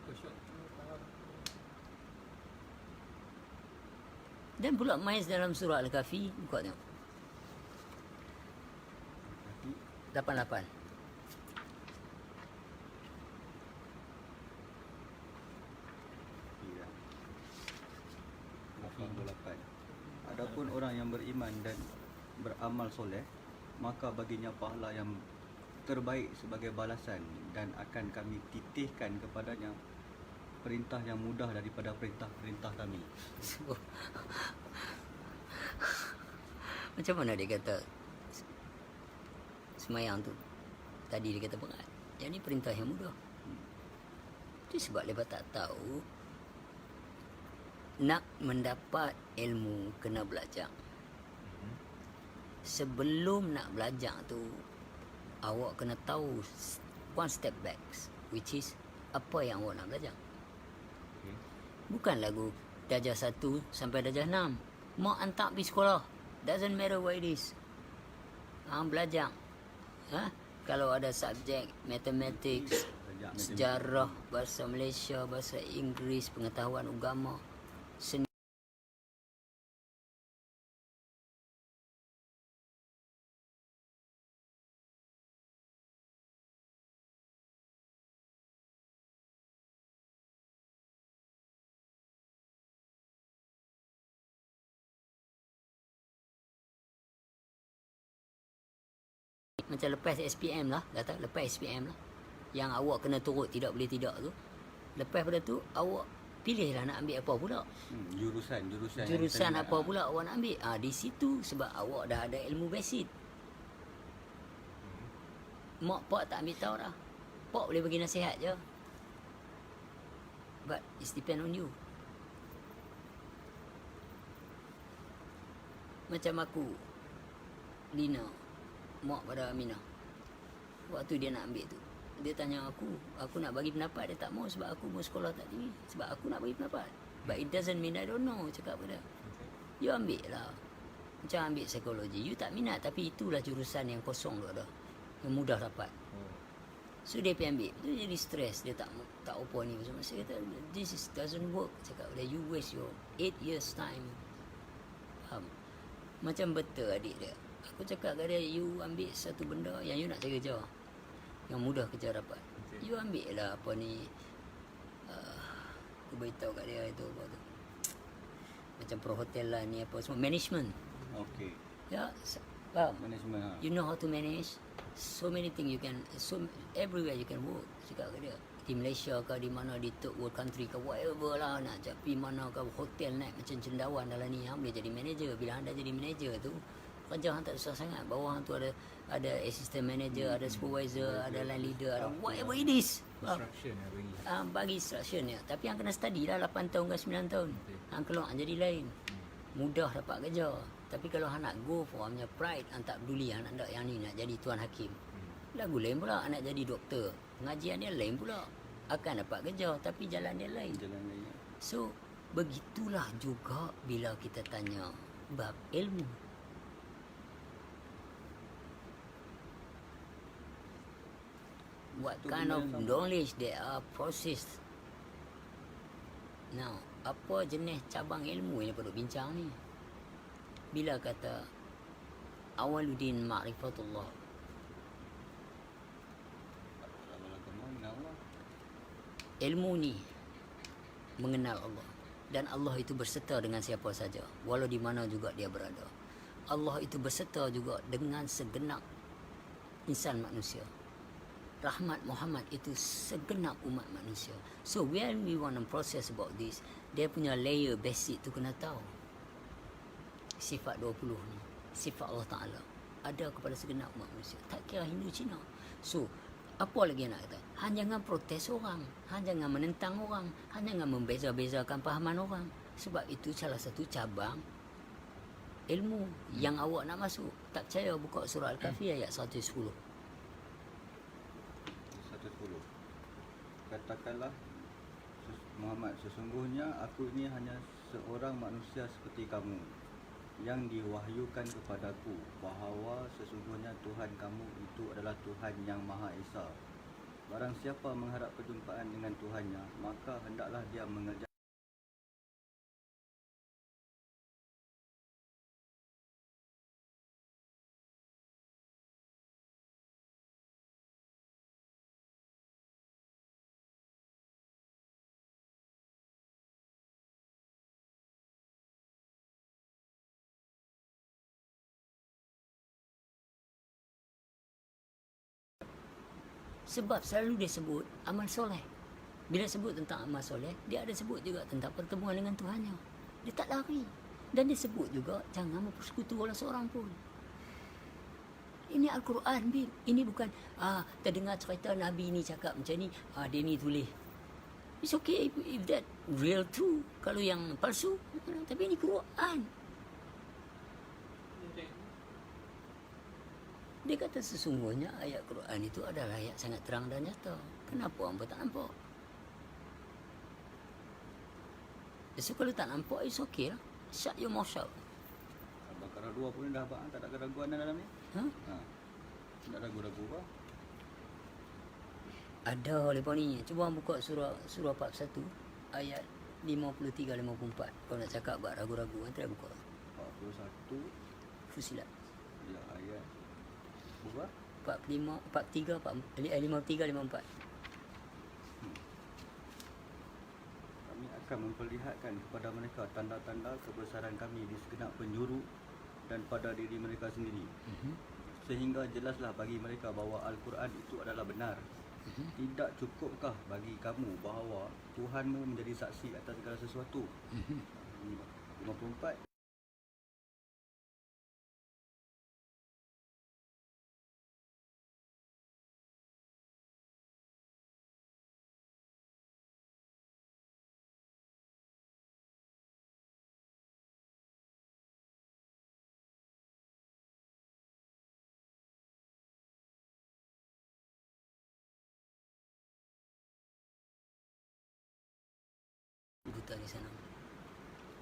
Khusyuk tu faham. Dan pula mais dalam surah Al-Kahfi, buka tengok. 88. Iya. 88. Adapun orang yang beriman dan beramal soleh, maka baginya pahala yang terbaik sebagai balasan, dan akan kami titihkan kepadanya perintah yang mudah daripada perintah-perintah kami. So, macam mana dia kata semayang tu? Tadi dia kata berat. Yang ni perintah yang mudah. Itu sebab mereka tak tahu nak mendapat ilmu kena belajar. Sebelum nak belajar tu, awak kena tahu one step back, which is apa yang awak nak belajar. Okay. Bukan lagu darjah 1 sampai darjah 6. Mak hantar pergi sekolah. Doesn't matter what it is. Belajar. Kalau ada subjek mathematics, sejarah, bahasa Malaysia, bahasa Inggeris, pengetahuan agama, seni. Macam lepas SPM lah, kata lepas SPM lah, yang awak kena turut tidak boleh tidak tu. Lepas pada tu awak pilihlah nak ambil apa pula. Jurusan apa pula awak nak ambil. Di situ sebab awak dah ada ilmu basic. Mak pak tak ambil tahu dah. Pak boleh bagi nasihat je. But it's depend on you. Macam aku, Lina, mak pada Aminah, waktu dia nak ambil tu, dia tanya aku nak bagi pendapat, dia tak mau sebab aku mau sekolah tak tinggi, sebab aku nak bagi pendapat. But it doesn't mean I don't know, cakap pada. You ambil lah. Macam ambil psikologi. You tak minat tapi itulah jurusan yang kosong tu ada. Yang mudah dapat. Oh. So dia pergi ambil. Tu jadi stres. Dia tak apa ni. Saya kata doesn't work. Cakap dia you waste your 8 years time. Faham? Macam betul adik dia. Aku cakap kat dia, you ambil satu benda yang you nak cari kerja. Yang mudah kerja dapat. Okay. You ambil lah apa ni. Aku beritahu kat dia itu apa tu. Macam perhotelan ni apa semua. Management. Okey. Ya, faham? Management ha. You know how to manage. So many things you can, so everywhere you can work. Cakap kat dia. Di Malaysia ke, di mana, di third world country ke, whatever lah. Nak pergi mana ke, hotel naik macam cendawan dalam ni. Hang boleh jadi manager. Bila hang dah jadi manager tu, kerja hang tak susah sangat. Bawah hang tu ada assistant manager, ada supervisor, ada line leader, ada whatever it is. Faham? Instruction yang bagi. Bagi instruction ya. Tapi hang kena study lah 8 tahun ke 9 tahun. Okay. Hang keluar hang jadi lain. Mudah dapat kerja. Tapi kalau hang nak go for hang punya pride, hang tak peduli hang nak yang ni nak jadi tuan hakim. Lagu lain pula hang nak jadi doktor. Pengajian dia lain pula. Akan dapat kerja tapi jalan dia lain. Jalan lain. So begitulah juga bila kita tanya bab ilmu. What Itu kind benda of yang sama. knowledge there are processed. Now, apa jenis cabang ilmu yang perlu bincang ni? Bila kata awaluddin ma'rifatullah, ilmu ni mengenal Allah. Dan Allah itu berserta dengan siapa saja, walau di mana juga dia berada. Allah itu berserta juga dengan segenap insan manusia. Rahmat Muhammad itu segenap umat manusia. So when we want to process about this, dia punya layer basic tu kena tahu. Sifat 20 ni, sifat Allah Ta'ala ada kepada segenap umat manusia. Tak kira Hindu, Cina. So, apa lagi nak kata? Han jangan protes orang. Han jangan menentang orang. Han jangan membeza-bezakan pahaman orang. Sebab itu salah satu cabang ilmu yang awak nak masuk. Tak percaya, buka surah Al-Kahfi ayat 110. 110. Katakanlah Muhammad, sesungguhnya aku ini hanya seorang manusia seperti kamu yang diwahyukan kepadaku bahawa sesungguhnya Tuhan kamu itu adalah Tuhan yang Maha Esa. Barang siapa mengharap perjumpaan dengan Tuhannya, maka hendaklah dia mengerjakan Sebab selalu dia sebut amal soleh. Bila sebut tentang amal soleh, dia ada sebut juga tentang pertemuan dengan Tuhannya. Dia tak lari. Dan dia sebut juga jangan mempersekutu oleh seorang pun. Ini Al-Quran, Bib. Ini bukan terdengar cerita Nabi ni cakap macam ni, dia ni tulis. It's okay if that real true. Kalau yang palsu, tapi ini Quran. Dia kata sesungguhnya ayat Quran itu adalah ayat sangat terang dan nyata. Kenapa hangpa tak nampak? So kalau tak nampak, it's okay lah. Shut your mouth shut. Al-Baqarah 2 pun dah faham, tak ada keraguan dalam ni. Ha? Tak ada ragu-ragu apa. Ada lepas ni. Cuba buka surah 41 ayat 53-54. Kau nak cakap buat ragu-ragu, nanti dah buka. 41 Fusilat. ya ayat berapa? 45, 43, 53, 54. Kami akan memperlihatkan kepada mereka tanda-tanda kebesaran kami di segenap penjuru dan pada diri mereka sendiri. Sehingga jelaslah bagi mereka bahawa Al-Quran itu adalah benar. Tidak cukupkah bagi kamu bahawa Tuhanmu menjadi saksi atas segala sesuatu? 54. Buta di sana.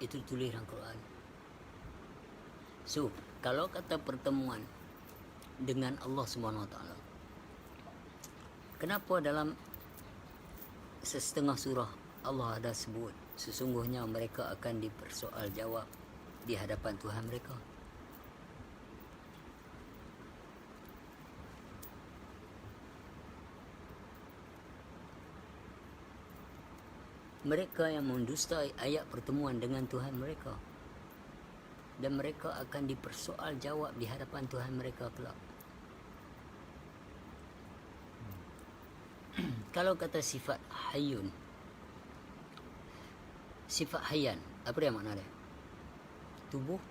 Itu tulis dalam Quran. So, kalau kata pertemuan dengan Allah Subhanahu Wa Taala, kenapa dalam setengah surah Allah ada sebut sesungguhnya mereka akan dipersoaljawab di hadapan Tuhan mereka? Mereka yang mendustai ayat pertemuan dengan Tuhan mereka, dan mereka akan dipersoaljawab di hadapan Tuhan mereka kelak. Kalau kata sifat hayyun, sifat hayyan, apa dia makna dia? Tubuh,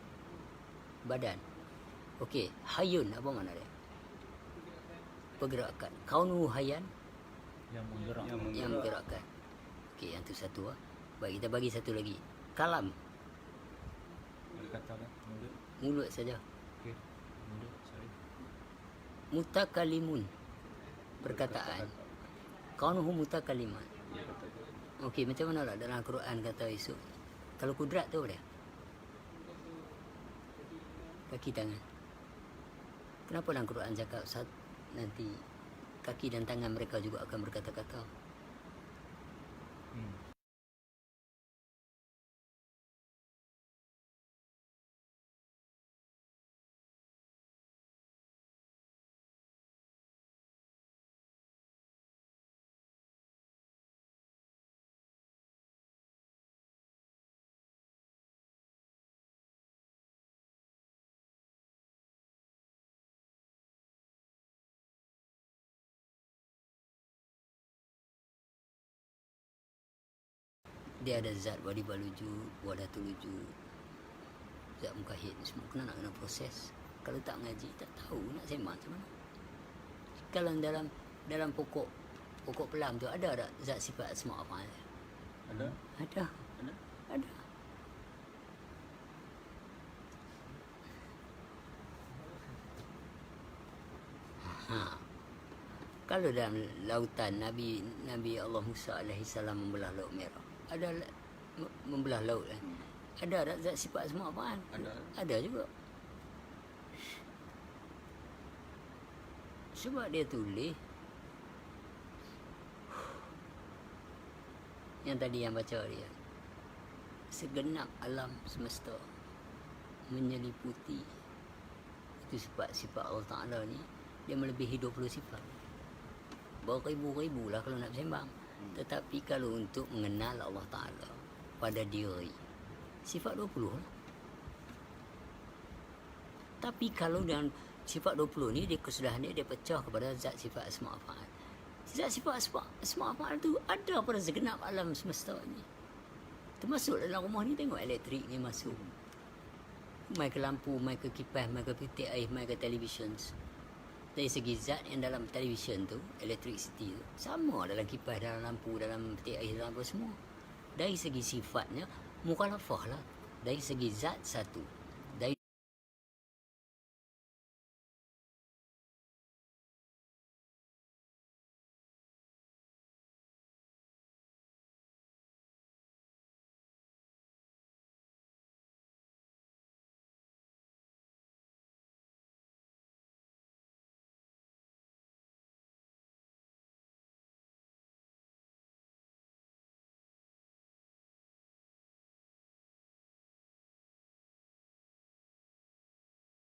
badan. Okey, hayyun apa makna dia? Pergerakan. Kaunuhu hayyan, Yang menggerak. yang menggerakkan. Okey, yang tu satu ah. Baik, kita bagi satu lagi. Kalam, Berkata kan? Mulut. mulut saja. Okey. Mulut. Sorry. Mutakalimun, perkataan. Kaunuhu mutakaliman. Okey, macam mana lah dalam Quran kata esok? Kalau kudrat tu apa dia? Kaki tangan. Kenapa dalam Quran cakap nanti kaki dan tangan mereka juga akan berkata-kata? Dia ada zat wadibal wujud, wadatul wujud, zat mukahid, semua kena nak kena proses. Kalau tak mengaji, tak tahu nak sembang macam mana. Kalau dalam pokok pelam tu ada tak zat sifat asma afal? Ada? Ada. Ada? Ada. Ha. Kalau dalam lautan Nabi Allah Musa alaihi salam membelah laut merah. Ada membelah laut kan. Ada tak zat sifat asma afal? Ada. Ada juga. Sebab dia tulis yang tadi yang baca dia, segenap alam semesta menyeliputi. Itu sifat Allah Ta'ala ni, dia melebihi 20 sifat. Beribu-ribu lah kalau nak bersembang. Tetapi kalau untuk mengenal Allah Ta'ala pada diri, sifat 20 lah. Tapi kalau dengan sifat 20 ni, dia kesudahan dia pecah kepada zat sifat asma afal. Zat sifat asma afal tu ada pada segenap alam semesta ni. Termasuk dalam rumah ni, tengok elektrik ni masuk. Mai ke lampu, mai ke kipas, mai ke petik air, mai ke television. Dari segi zat yang dalam television tu, electricity tu, sama dalam kipas, dalam lampu, dalam petik air, dalam apa semua. Dari segi sifatnya, mukhalafah lah. Dari segi zat satu. Dari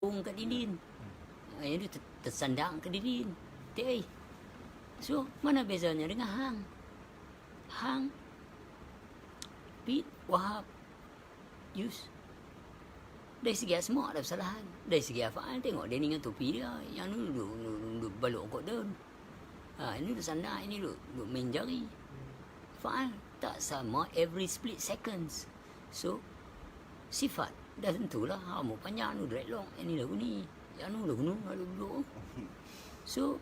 kat dinding. Yang dia tersandang ke dinding. Tiai. So, mana bezanya dengan hang? Hang, Pit, Wahab, Yus. Dari segi asma ada kesalahan. Dari segi afal, tengok dia ni dengan topi dia. Yang ni duduk baluk kot daun. Ini duduk sandang, ini duduk main jari. Faal tak sama every split seconds. So, sifat dah tentulah. Rambut panjang tu dreadlock, yang ni lagu ni, yang ni lagu ni, lagu duduk. So,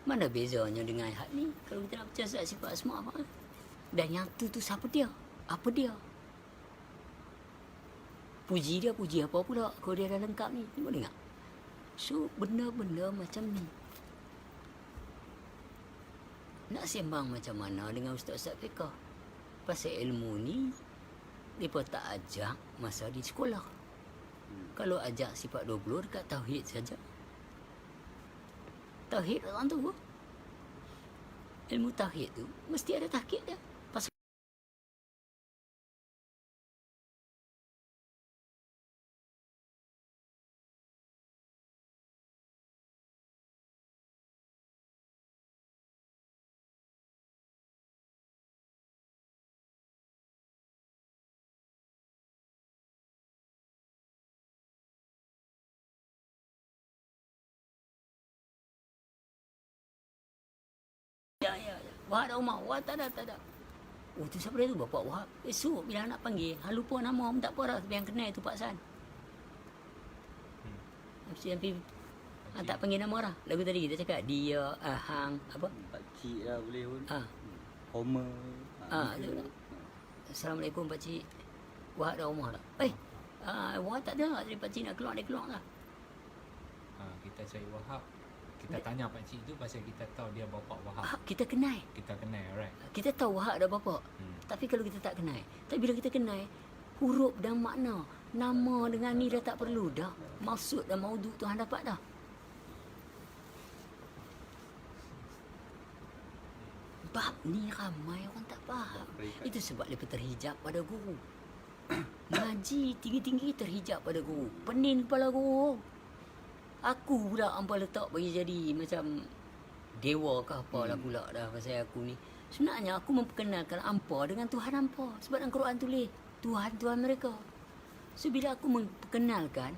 mana bezanya dengan hal ni? Kalau kita nak percaya sifat asma apa? Dan yang tu siapa dia? Apa dia? Puji dia, puji apa pula? Kalau dia dah lengkap ni, tengok dengar. So, benda-benda macam ni. Nak sembang macam mana dengan ustaz-ustaz fiqah? Pasal ilmu ni, mereka tak ajak masa di sekolah. Kalau ajak sifat 20 dekat tauhid saja. Tauhid orang tu. Ilmu tauhid tu mesti ada tahqiq dia. Pasal ya. Wahab dah Umar. Wahab tak ada. Oh, tu siapa dia tu? Bapak Wahab. Esok bila nak panggil, lupa nama pun tak apa dah. Tapi yang kenal tu Pak San. Tapi tak panggil nama dah. Lagu tadi kita cakap dia, hang, apa? Pakcik lah boleh pun. Homer. Tu dah. Assalamualaikum Pakcik. Wahab dah Umar dah. Wahab tak ada. Tadi Pakcik nak keluar, dia keluar lah. Kita cari Wahab. Kita tanya pakcik tu pasal kita tahu dia bapak Wahab. Kita kenal. Kita kenal, alright. Kita tahu Wahab dah bapak. Tapi kalau kita tak kenal. Tapi bila kita kenal, huruf dan makna, nama dengan ni dah tak perlu dah. Maksud dan maudhu Tuhan dapat dah. Bab ni ramai orang tak faham. Itu sebab dia terhijab pada guru. Ngaji tinggi-tinggi terhijab pada guru. Pening kepala guru. Aku pula hampa letak bagi jadi macam dewa ke apa lah pula dah pasal aku ni. Sebenarnya aku memperkenalkan hampa dengan Tuhan hampa. Sebab dalam Quran tulis Tuhan-Tuhan mereka. So bila aku memperkenalkan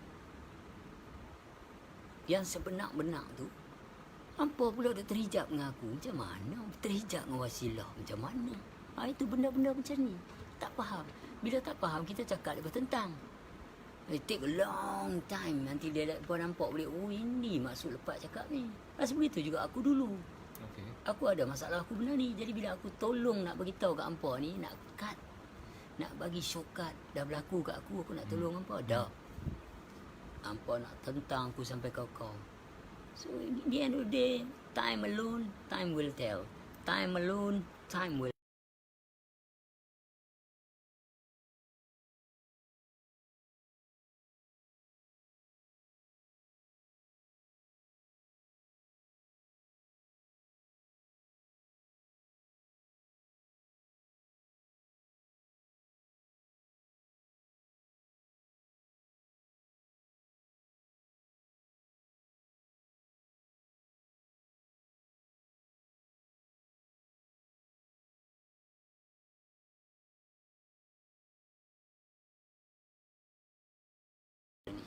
yang sebenar-benar tu, hampa pula dia terhijab dengan aku. Macam mana? Terhijab dengan wasilah macam mana? Itu benda-benda macam ni. Tak faham. Bila tak faham, kita cakap dia bertentang. It take a long time nanti dia pun nampak boleh, oh ini maksud lepas cakap ni. Begitu juga aku dulu. Okay. Aku ada masalah aku benda ni. Jadi bila aku tolong nak beritahu kat hampa ni, nak cut, nak bagi shortcut, dah berlaku kat aku nak tolong hampa. Dah. Hampa nak tentang aku sampai kau. So in the end of the day, time alone, time will tell. Time alone, time will.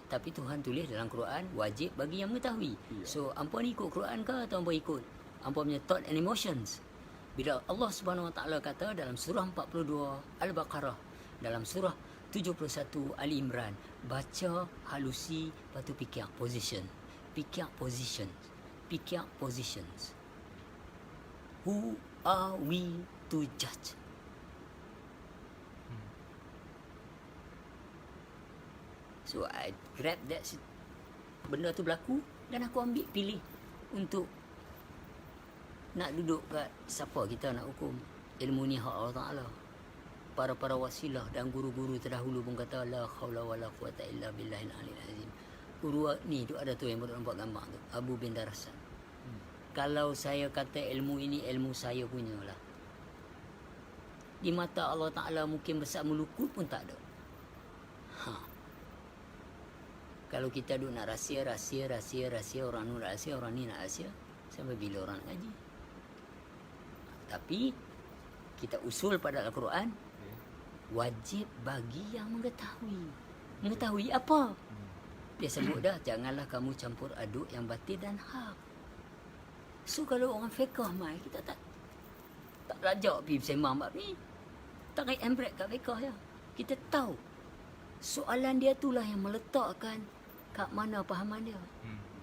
Tapi Tuhan tulis dalam Quran wajib bagi yang mengetahui. So hampa ni ikut Quran ke atau hampa ikut hampa punya thought and emotions? Bila Allah Subhanahu Wa Taala kata dalam surah 42 Al-Baqarah, dalam surah 71 Ali Imran, baca halusi, lepas tu fikir positions. Who are we to judge? So I grab that benda tu berlaku dan aku ambil pilih untuk nak duduk kat siapa kita nak hukum. Ilmu ni hak Allah Ta'ala. Para wasilah dan guru-guru terdahulu pun kata la haula wala quwata illa billahil aliyil azim. Guru ni tu ada tu yang boleh nampak gambar tu, Abu bin Darasan. Kalau saya kata ilmu ini ilmu saya punya lah, di mata Allah Ta'ala mungkin besar melukut pun tak ada. Kalau kita duduk nak rahsia, orang ni nak rahsia, orang ni nak rahsia, sampai bila orang nak ngaji? Tapi kita usul pada Al-Quran, wajib bagi yang mengetahui. Mengetahui apa? Dia sebut dah, janganlah kamu campur aduk yang batil dan hak. So kalau orang fiqh mai, kita tak rajak pergi bersembang bab ni. Tak kait embrek kat fiqh ya. Kita tahu soalan dia itulah yang meletakkan kat mana pahaman dia.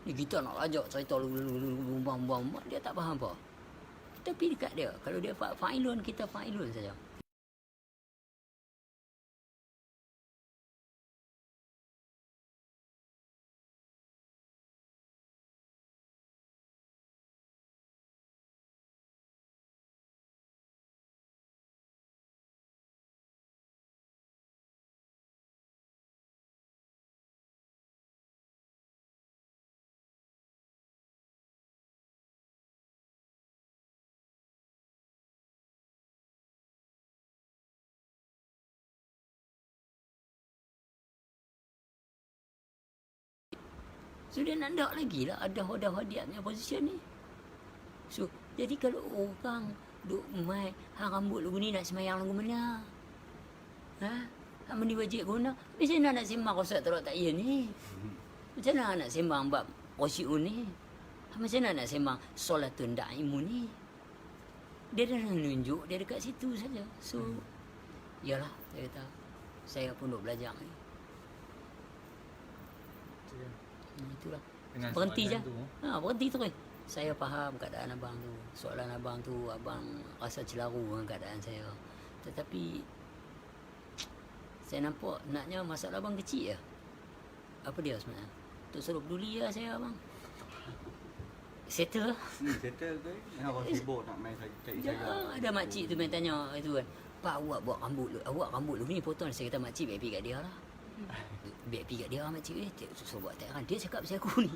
Ni kita nak rajak cerita buang-buang, dia tak faham apa. Kita pergi dekat dia. Kalau dia fa'ilun, kita fa'ilun saja. So dia nak dak lagi lah ada hadiahnya position ni. So jadi kalau orang duk mai hang rambut lagu ni nak semayang lagu mana? Ha? Hang mandi wajib guna. Macam mana nak sembang rosak teruk tak ya ni? Macam mana nak sembang bab Rosyi'un ni? Macam mana nak sembang solatun da'imun ni? Dia dah menunjuk dia dekat situ saja. So, yalah, saya kata, saya pun duk belajar ni. Itulah. Dengan Berhenti je. soalan tu, Berhenti terus. Saya faham keadaan abang tu. Soalan abang tu, abang rasa celaru dengan keadaan saya. Tetapi, saya nampak naknya masalah abang kecil je. Apa dia sebenarnya? Tok suruh peduli lah saya abang. Settle lah. Settle ke? Yang orang sibuk nak main cari saya. Ada makcik tu main tanya itu kan. Pak, awak buat rambut lu. Awak rambut lu ni potong. Saya kata makcik baik pergi kat dia lah. Baik pergi kat dia lah makcik. Susah buat tak kan. Dia cakap pasal aku ni.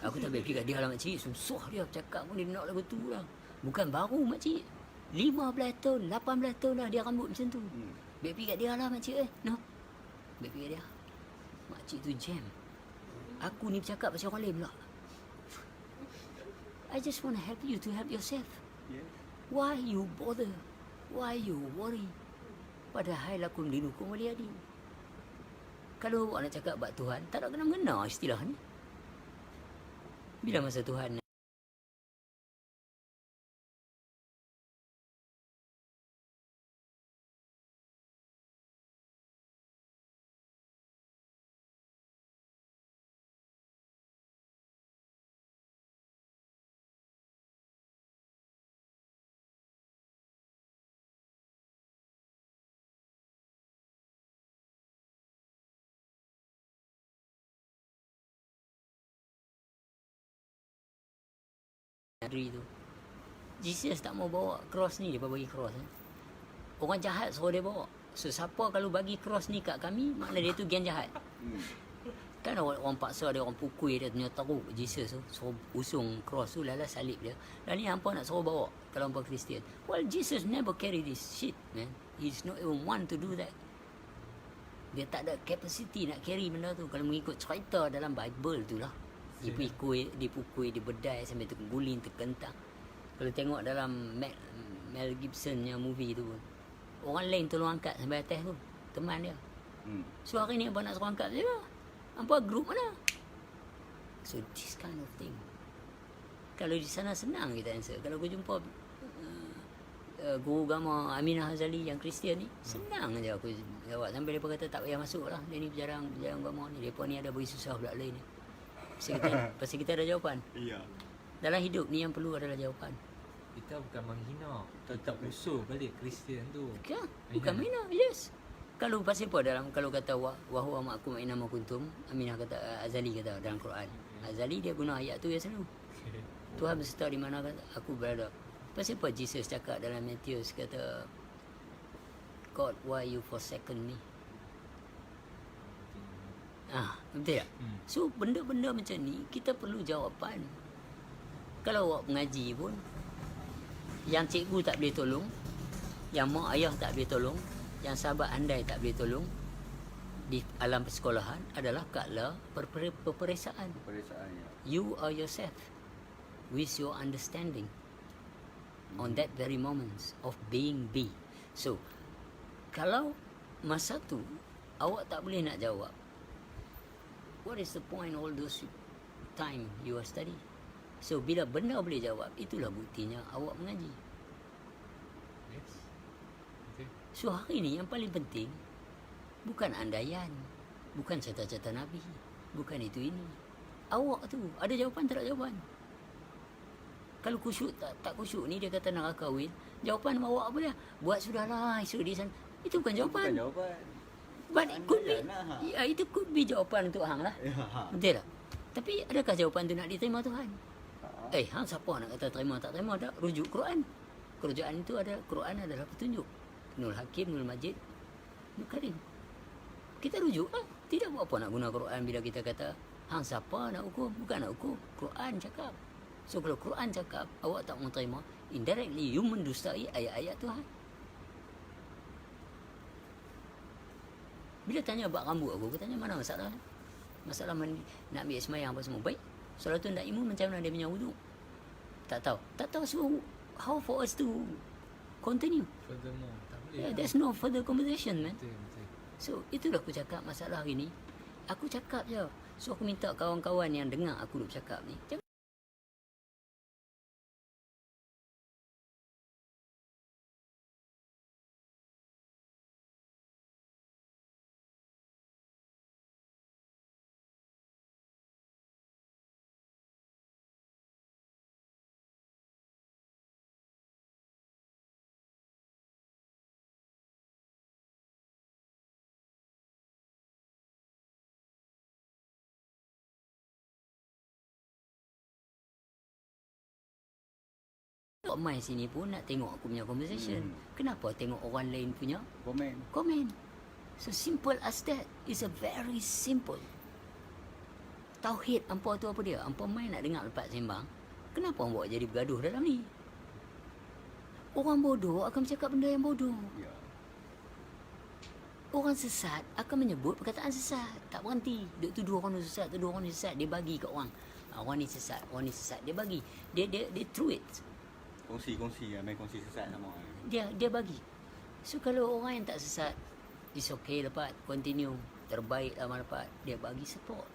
Aku tak baik pergi kat dia lah makcik. Susah dia cakap pun dia nak lagu tu lah. Bukan baru makcik. 15 tahun, 18 tahun dah dia rambut macam tu. Baik pergi kat dia lah makcik No. Baik pergi kat dia. Makcik tu jam. Aku ni bercakap pasal orang lain pula. I just want to help you to help yourself. Yes. Why you bother? Why you worry? Padahal lakum dinukum waliyadin. Kalau awak nak cakap bab Tuhan, tak nak kena-mengena istilah ni. Bila masa Tuhan hari tu, Jesus tak mau bawa cross ni, dia bagi cross. Orang jahat suruh dia bawa. So siapa kalau bagi cross ni kat kami, makna dia tu geng jahat. Kan orang paksa dia, orang pukul dia, punya teruk Jesus tu, suruh usung cross tu, lala salib dia. Dan ni hampa nak suruh bawa kalau hampa Kristian. Well, Jesus never carry this shit, man. He's not even want to do that. Dia tak ada capacity nak carry benda tu. Kalau mengikut cerita dalam Bible tu lah. Dipukul, dibedai sampai terguling, terkentang. Kalau tengok dalam Mel Gibson yang movie tu pun, orang lain tolong angkat sampai atas tu, teman dia. So hari ni abang nak suruh angkat dia, apa grup mana? So this kind of thing, kalau di sana senang kita answer. Kalau kau jumpa guru agama Aminah Hazali yang Kristian ni, senang aja aku jawab. Sampai mereka kata tak payah masuk lah, dia ni berjarang agama ni, mereka ni ada beri susah pula lain ni. Pasal kita ada jawapan. Iya. Dalam hidup ni yang perlu adalah jawapan. kita bukan menghina, kita usul balik Kristian tu. Bukan mina, yes. Kalau pasal apa dalam, kalau kata wahwa ma'akum aina ma kuntum, Aminah kata, Azali kata dalam Quran. Azali dia guna ayat tu ya selalu. Tuhan berserta di mana kata aku berada. Pasal apa Jesus cakap dalam Matius kata, God, why you forsaken me? Betul tak? So benda-benda macam ni kita perlu jawapan. Kalau awak mengaji pun, yang cikgu tak boleh tolong, yang mak ayah tak boleh tolong, yang sahabat andai tak boleh tolong di alam persekolahan adalah kakla peperiksaan. Pemeriksaannya. You are yourself with your understanding on that very moments of being be. So kalau masa tu awak tak boleh nak jawab, what is the point all those time you are study? So bila benda boleh jawab, itulah buktinya awak mengaji. Yes. Okay. So hari ni yang paling penting bukan andaian, bukan cita-cita Nabi, bukan itu ini. Awak tu ada jawapan tak ada jawapan. Kalau kusyuk tak kusyuk ni dia kata nak kahwin, jawapan awak apa dia? Buat sudahlah esok di sana. Itu bukan jawapan. Bukan jawapan. But it could be, Andaian, itu could be jawapan untuk hang lah. Ya. Betul tak? Tapi adakah jawapan tu nak diterima Tuhan? Hang siapa nak kata terima tak terima? Tak, rujuk Quran. Kerajaan itu ada, Quran adalah petunjuk. Nul Hakim, Nul Majid, Nul Karim. Kita rujuk lah. Tidak buat apa nak guna Quran bila kita kata hang siapa nak hukum? Bukan nak hukum. Quran cakap. So kalau Quran cakap, awak tak mau terima, indirectly you mendustai ayat-ayat Tuhan. Bila tanya bab rambut aku tanya mana masalah? Masalah mandi, nak ambil semayang apa semua. Baik, Salatul Naimun macam mana dia punya wuduk? Tak tahu. Tak tahu, so how for us to continue? Furthermore, tak boleh. Yeah, there's no further conversation, man. Betul. So, itulah aku cakap masalah hari ni. Aku cakap je. So, aku minta kawan-kawan yang dengar aku duk cakap ni. Tok Mai sini pun nak tengok aku punya conversation. Kenapa tengok orang lain punya komen? So simple as that. It's a very simple. Tauhid hampa tu apa dia? Hampa mai nak dengar lepas sembang. Kenapa hampa jadi bergaduh dalam ni? Orang bodoh akan bercakap benda yang bodoh. Ya. Orang sesat akan menyebut perkataan sesat. Tak berhenti. Duk tuduh orang tu sesat, tuduh orang ni sesat. Dia bagi kat orang. Orang ni sesat, orang ni sesat. Dia bagi. Dia through it. Kongsi main kongsi sesat sama. Dia bagi. So kalau orang yang tak sesat, it's okay lepas, continue. Terbaik lah lepas. Dia bagi support.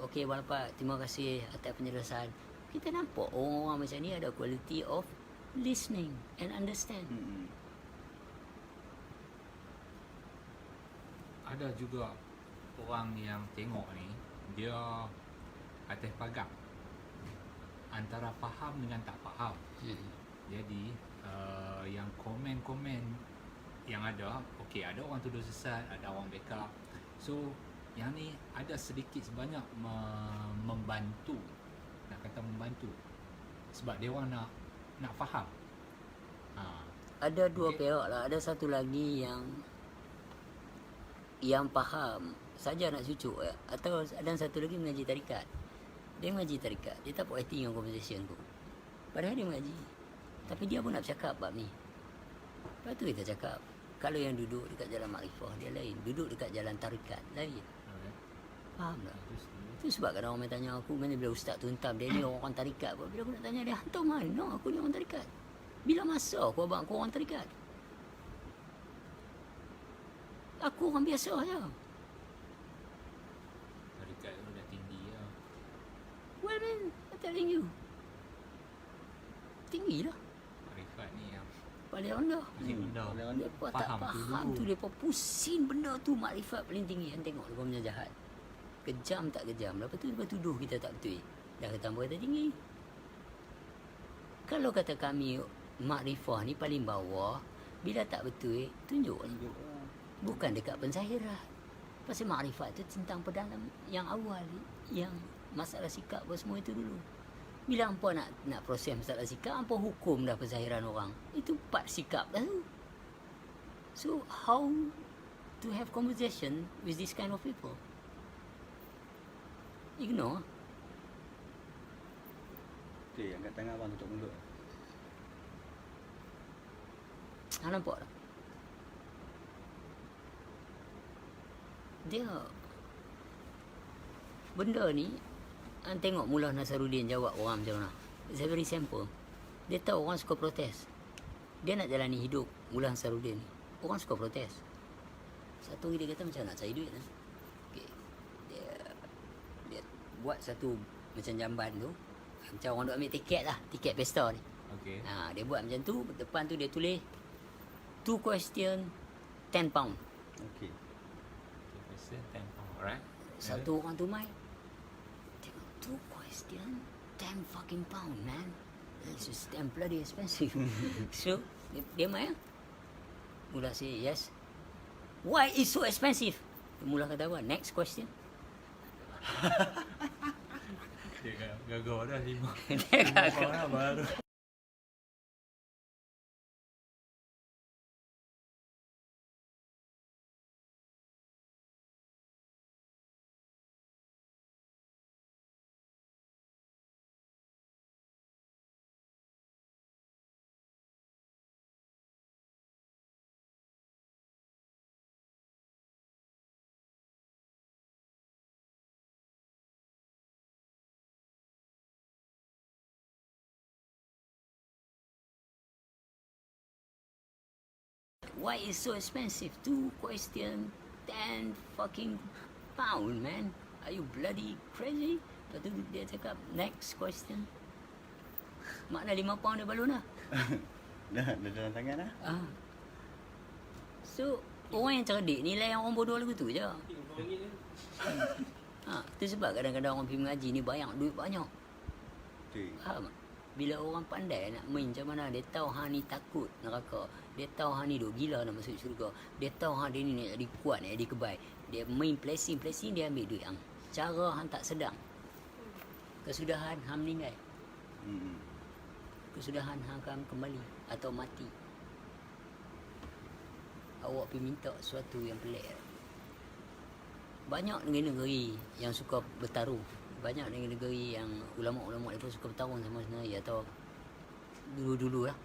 Okay lepas, terima kasih atas penjelasan. Kita nampak orang-orang macam ni ada quality of listening and understand. Ada juga orang yang tengok ni, dia atas pagar antara faham dengan tak faham. Jadi yang komen-komen yang ada, okey, ada orang tuduh sesat, ada orang backup. So yang ni ada sedikit sebanyak membantu, nak kata membantu, sebab dia orang nak faham. Ada dua pihak lah. Ada satu lagi yang faham saja nak cucuk ya. Atau ada satu lagi mengaji tarikat. Dia mengaji tarikat, dia tak puas hati dengan conversation tu. Padahal dia mengaji, tapi dia pun nak bercakap bab ni. Lepas tu kita cakap, kalau yang duduk dekat jalan makrifah dia lain, duduk dekat jalan tarikat lain. Faham tak? Itu sebab kadang orang tanya aku, mana bila ustaz tu hentam dia ni orang tarikat apa. Bila aku nak tanya dia, hantar mana aku ni orang tarikat? Bila masa aku abang aku orang tarikat? Aku orang biasa je. Tarikat tu dah tinggi lah. Well man, I'm telling you. Tinggi lah. Marifat ni yang Paling rendah. paling rendah. Mereka tak faham tu. Mereka pusing benda tu. Makrifat paling tinggi. Yang tengok mereka punya jahat. Kejam tak kejam. Lepas tu mereka tuduh kita tak betul. Dah kata mereka kata tinggi. Kalau kata kami makrifah ni paling bawah, bila tak betul, tunjuk. Bukan dekat penzahiran. Pasal makrifat tu tentang pedalam yang awal. Yang masalah sikap apa semua itu dulu. Bila hampa nak proses masalah sikap, hampa hukum dah penzahiran orang. Itu part sikap dah tu. So, how to have conversation with this kind of people? Ignore. Okay, angkat tangan abang tutup mulut. Nampak tak? Dia benda ni, tengok Mullah Nasaruddin jawab orang macam mana. It's very simple. Dia tahu orang suka protes. Dia nak jalani hidup Mullah Nasaruddin ni. Orang suka protes. Satu hari dia kata macam nak cari duit lah. Okay. Dia buat satu macam jamban tu. Macam orang duk ambil tiket lah. Tiket pesta ni. Okay. Dia buat macam tu. Depan tu dia tulis 2 question 10 pound. Okay. 10 pound, alright. Satu orang tu mai. Tengok 2 question 10 fucking pound, man. It's just damn bloody expensive. So dia mai lah. Mula say yes. Why is so expensive? Mula kata apa? Next question. Dia gagal dah 5 Dia gagal. pound dah baru. Why is so expensive? 2 question 10 fucking pound, man. Are you bloody crazy? Lepas tu dia cakap, next question. Makna 5 pound dia balon lah. Dah dalam tangan lah. Ah. So, orang yang cerdik nilai yang orang bodoh lagu tu je. RM50 je. Tu sebab kadang-kadang orang pergi mengaji ni banyak duit banyak. Betul. Faham tak? Bila orang pandai nak main macam mana, dia tahu hang ni takut neraka. Dia tahu hang ni duk gila nak masuk syurga. Dia tahu hang dia ni nak jadi kuat, nak jadi kebaik. Dia main placing, dia ambil duit hang. Cara hang tak sedang. Kesudahan hang meninggal. Hmm. Kesudahan hang akan kembali atau mati. Awak pergi minta sesuatu yang pelik. Banyak negeri-negeri yang suka bertaruh. Banyak negeri-negeri yang ulama-ulama mereka suka bertarung sama sebenarnya atau dulu-dulu lah.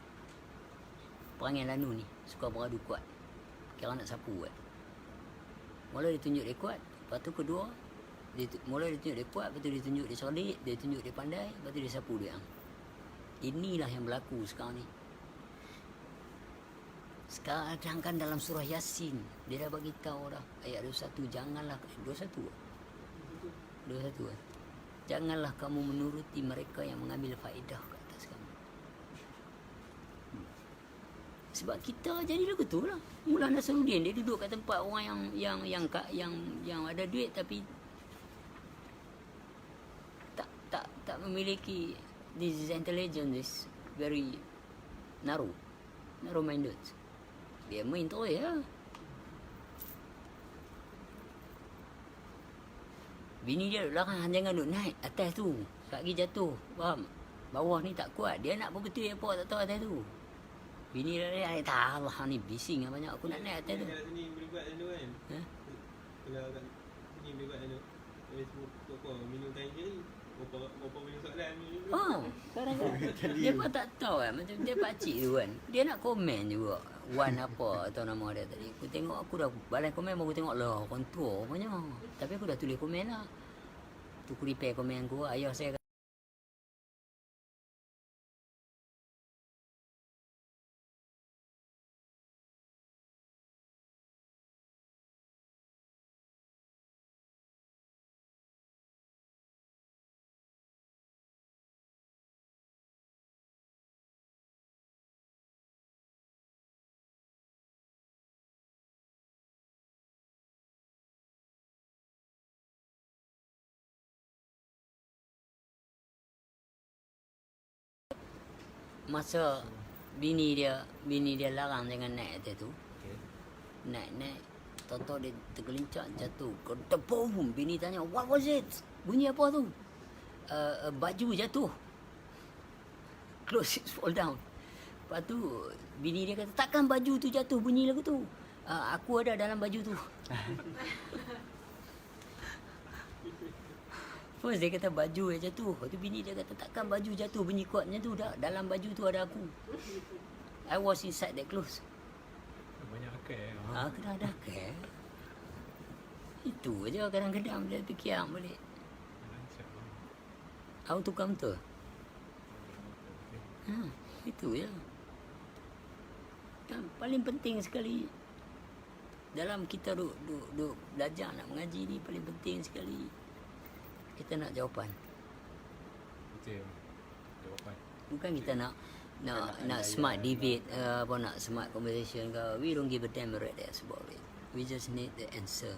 Perangai Lanu ni suka beradu kuat. Kira nak sapu kan. Mula dia tunjuk dia kuat, lepas tu kedua mula dia tunjuk dia kuat, lepas tu dia tunjuk dia cerdik, dia tunjuk dia pandai, lepas tu dia sapu dia. Inilah yang berlaku sekarang ni. Sekarang kan dalam surah Yasin dia dah bagi tahu dah ayat 21, janganlah 21 kan. Janganlah kamu menuruti mereka yang mengambil faedah ke atas kamu. Sebab kita jadi lagu tu lah. Mullah Nasruddin dia duduk kat tempat orang yang ada duit tapi tak memiliki this intelligence is very narrow minded. Dia main terus ya. Bini dia duduk belakang, jangan duduk naik atas tu. Sekejap lagi jatuh. Faham? Bawah ni tak kuat. Dia nak berbetul apa tak tahu atas tu. Bini dia tak Allah ni bising banyak. Aku nak naik atas tu. Kat sini boleh buat dulu kan. Ha? Kalau kat sini boleh buat dulu. Apa minum kain kiri. Apa punya soalan ni. Kadang-kadang dia pun tak tahu kan. Macam dia pakcik tu kan. Dia nak komen juga. Wan apa atau nama dia tadi. Aku tengok, aku dah balas komen, baru tengok lah orang tua rupanya. Tapi aku dah tulis komen lah. Tu aku repair komen aku. Ayah saya masa bini dia larang jangan naik atas tu. Okay. Naik Tahu-tahu dia tergelincir jatuh. Boom. Bini tanya, what was it? Bunyi apa tu? Baju jatuh. Clothes fall down. Lepas tu bini dia kata, takkan baju tu jatuh bunyi lagu tu? Aku ada dalam baju tu. First dia kata baju yang jatuh. Lepas tu bini dia kata, takkan baju jatuh bunyi kuat macam tu. Dalam baju tu ada aku. I was inside that clothes. Banyak akal. Kena ada akal. Itu aja kadang-kadang dia fikir balik. How to counter. Itu je. Kan paling penting sekali dalam kita duk belajar nak mengaji ni, paling penting sekali kita nak jawapan. Betul. Jawapan. Bukan kita nak smart debate, apa nak smart conversation ke. We don't give a damn right that's about it. We just need the answer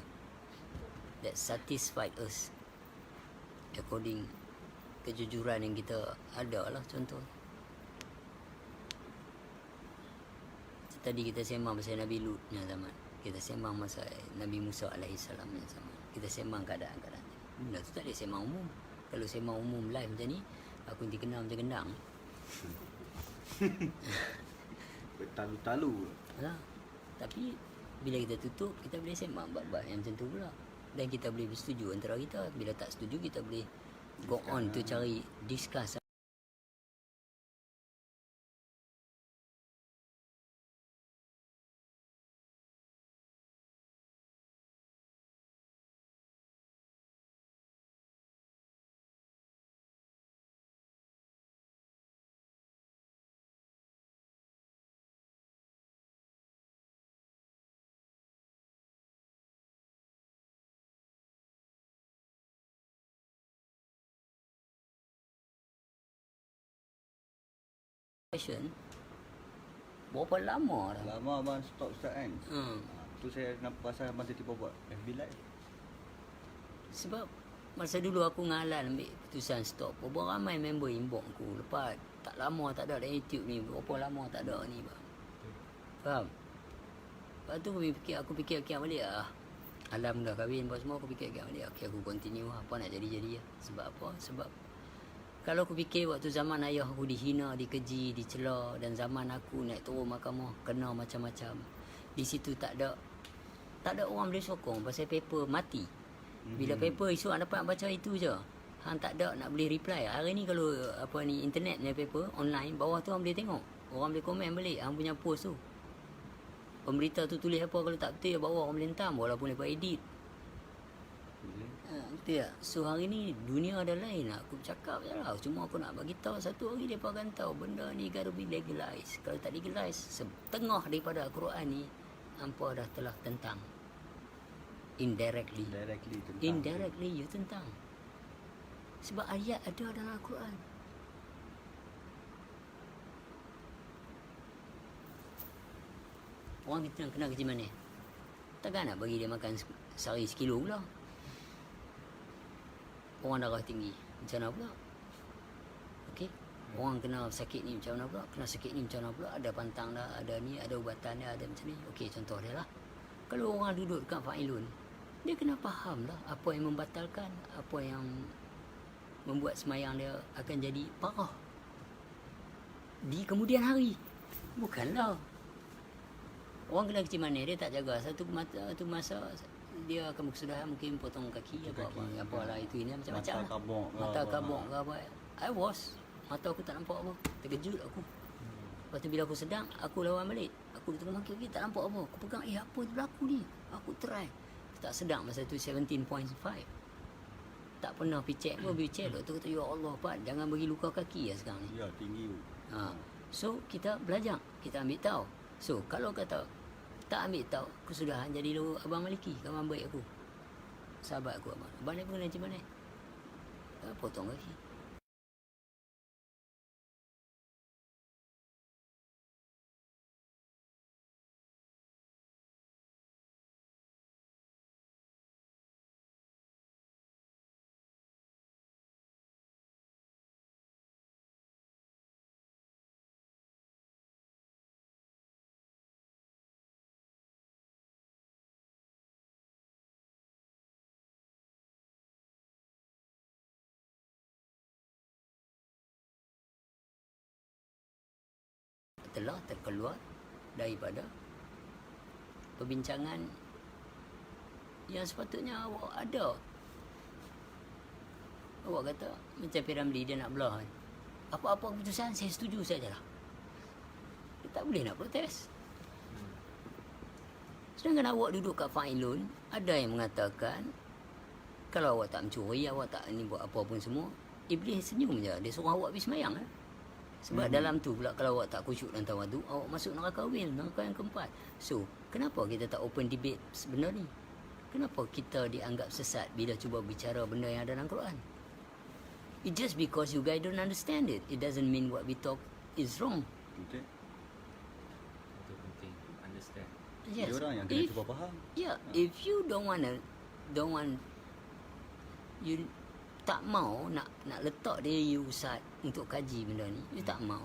that satisfied us according kejujuran yang kita ada lah. Contoh tadi kita sembang pasal Nabi Lut punya zaman, kita sembang pasal Nabi Musa alaihissalam punya zaman, kita sembang keadaan-keadaan. Benda tu tak boleh sembang umum. Kalau sembang umum live macam ni, aku nanti kena macam gendang. Bertalu-talu. Alah. Tapi bila kita tutup, kita boleh sembang bab-bab yang macam tu pula. Dan kita boleh bersetuju antara kita. Bila tak setuju, kita boleh go on tu cari discuss Fashion berapa lama dah? Lama abang stop start kan. Hmm. Tu saya nampak pasal abang tiba-tiba buat FB Live. Sebab masa dulu aku ngalan ambil keputusan stop, berapa ramai member inbox aku. Lepas tak lama tak ada YouTube ni, berapa lama tak ada ni bang. Faham? Lepas tu aku fikir balik lah. Alam dah kahwin apa semua, aku fikir balik. Okay, aku continue lah. Apa nak jadi-jadi lah. Sebab apa? Sebab kalau aku fikir waktu zaman ayah aku dihina, dikeji, dicela, dan zaman aku naik turun mahkamah, kena macam-macam. Di situ tak ada orang boleh sokong pasal paper mati. Bila paper isu hang dapat baca itu je. Hang tak ada nak boleh reply. Hari ni kalau internet punya paper online, bawah tu hang boleh tengok. Orang boleh komen balik hang punya post tu. Pemberita tu tulis apa, kalau tak betul bawah orang boleh hentam walaupun lepas edit. Betul tak? So hari ni dunia ada lain lah. Aku bercakap je lah. Cuma aku nak bagi tahu satu hari mereka akan tahu benda ni gotta be legalized. Kalau tak legalized, setengah daripada Al-Quran ni hampa dah telah tentang. Indirectly Tentang. Indirectly you tentang. Sebab ayat ada dalam Al-Quran. Orang kita kena kerja mana? Takkan nak bagi dia makan sehari sekilo pula. Orang darah tinggi macam mana pula? Okey. Orang kena sakit ni macam mana pula? Kena sakit ni macam mana pula? Ada pantang dah, ada ni, ada ubatan dia, ada macam ni. Okey, contoh dia lah. Kalau orang duduk dekat Fa'ilun, dia kena faham lah apa yang membatalkan, apa yang membuat semayang dia akan jadi parah di kemudian hari. Bukanlah orang kena kecil mana dia tak jaga satu masa dia akan berkesudahan, mungkin potong kaki apalah itu ini macam-macam Mata kabok ke mata apa. kabok ke apa. Mata aku tak nampak apa, terkejut aku. Lepas tu bila aku sedang, aku lawan balik. Aku tengah maki tak nampak apa. Aku pegang apa yang berlaku ni. Aku try. Tak sedang masa tu 17.5. Tak pernah pergi check pun, pergi check. Doktor kata, ya Allah Pak, jangan bagi luka kaki ya sekarang ni. Ya, tinggi tu. So kita belajar, kita ambil tahu. So kalau kata tak ambil tahu, kesudahan jadi lu Abang Maliki, kawan baik aku, sahabat aku abang. Abang ni pun macam mana? Potong kaki. Telah terkeluar daripada perbincangan yang sepatutnya awak ada. Awak kata macam Piramli dia nak belah kan. Apa-apa keputusan saya setuju sajalah. Dia tak boleh nak protes. Sedangkan awak duduk kat Fa'ilun, ada yang mengatakan kalau awak tak mencuri, awak tak ni buat apa pun semua, Iblis senyum je. Dia suruh awak pergi semayang kan. Sebab dalam tu pula kalau awak tak khusyuk dan tawadu, awak masuk neraka wil, neraka yang keempat. So, kenapa kita tak open debate benda ni? Kenapa kita dianggap sesat bila cuba bicara benda yang ada dalam Quran? It just because you guys don't understand it. It doesn't mean what we talk is wrong. Betul. Itu penting understand. Yes. Dia orang yang kena cuba faham. Yeah, if you don't want you tak mau nak letak diri you Ustaz untuk kaji benda ni, you tak mau,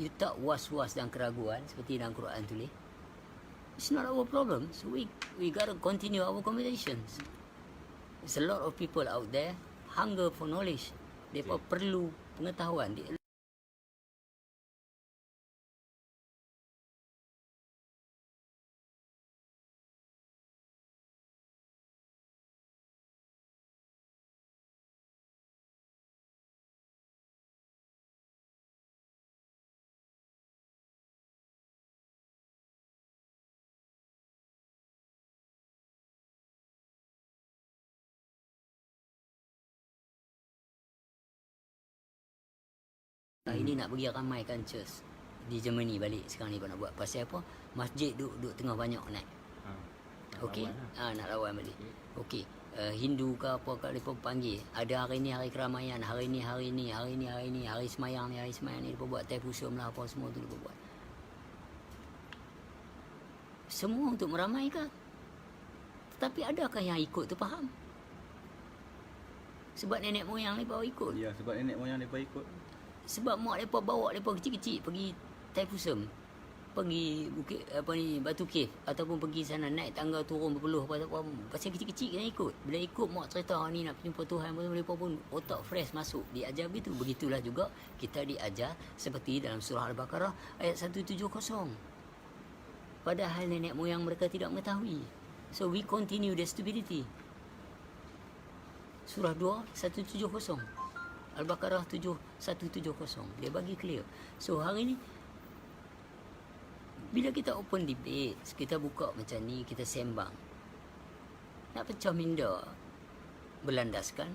you tak was-was dan keraguan seperti dalam Quran tulis, it's not our problem. So we gotta continue our conversations. There's a lot of people out there hunger for knowledge. Mereka perlu pengetahuan. Ini nak pergi ramaikan church di Germany balik sekarang ni nak buat. Pasal apa? Masjid duk tengah banyak naik. Okey. Nak lawan balik. Okey. Hindu ke apa ke mereka panggil. Ada hari ni hari keramaian, hari ni hari ni, hari ni hari ni, hari semayang ni mereka buat taipusum lah apa semua tu mereka buat. Semua untuk meramaikan. Tetapi adakah yang ikut tu faham? Sebab nenek moyang mereka ikut. Ya, sebab nenek moyang mereka ikut. Sebab mak mereka bawa mereka kecil-kecil pergi taipusum. Pergi bukit apa ni Batu Cave ataupun pergi sana naik tangga turun berpeluh apa pasal kecil-kecil kena ikut. Bila ikut mak cerita ni nak jumpa Tuhan mereka pun otak fresh masuk diajar begitu. Begitulah juga kita diajar seperti dalam surah Al-Baqarah ayat 170. Padahal nenek moyang mereka tidak mengetahui. So we continue the stupidity. Surah 2 170. Al-Baqarah 170. Dia bagi clear. So hari ni bila kita open debate, kita buka macam ni, kita sembang. Nak pecah minda, berlandaskan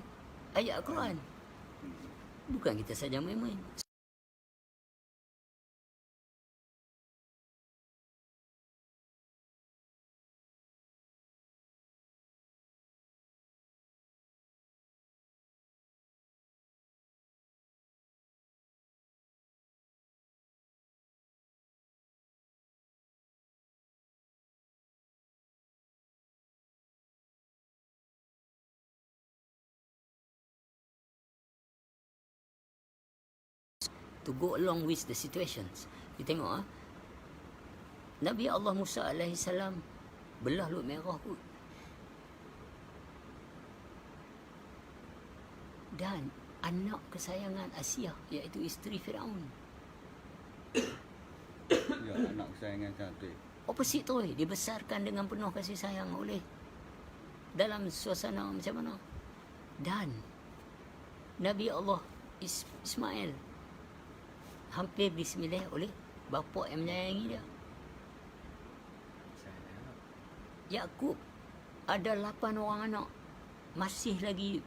ayat Al-Quran. Bukan kita saja main-main. To go along with the situations. You tengok Nabi Allah Musa AS belah Laut Merah pun. Dan anak kesayangan Asia iaitu isteri Firaun. Ya, anak kesayangan satu. Opposite tu dibesarkan dengan penuh kasih sayang oleh dalam suasana macam mana. Dan Nabi Allah Ismail hampir disembelih oleh bapa yang menyayangi dia. Yakub ada 8 orang anak. Masih lagi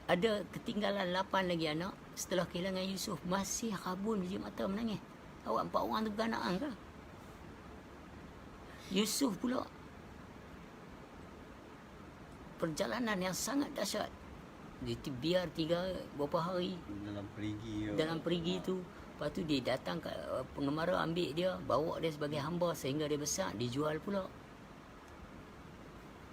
ada ketinggalan 8 lagi anak. Setelah kehilangan Yusuf masih rabun biji mata menangis. Awak 4 orang tu bukan anak ke? Yusuf pula perjalanan yang sangat dahsyat. Biar 3 berapa hari dalam perigi tu. Lepas tu dia datang ke pengemara ambil dia, bawa dia sebagai hamba sehingga dia besar, dijual pula.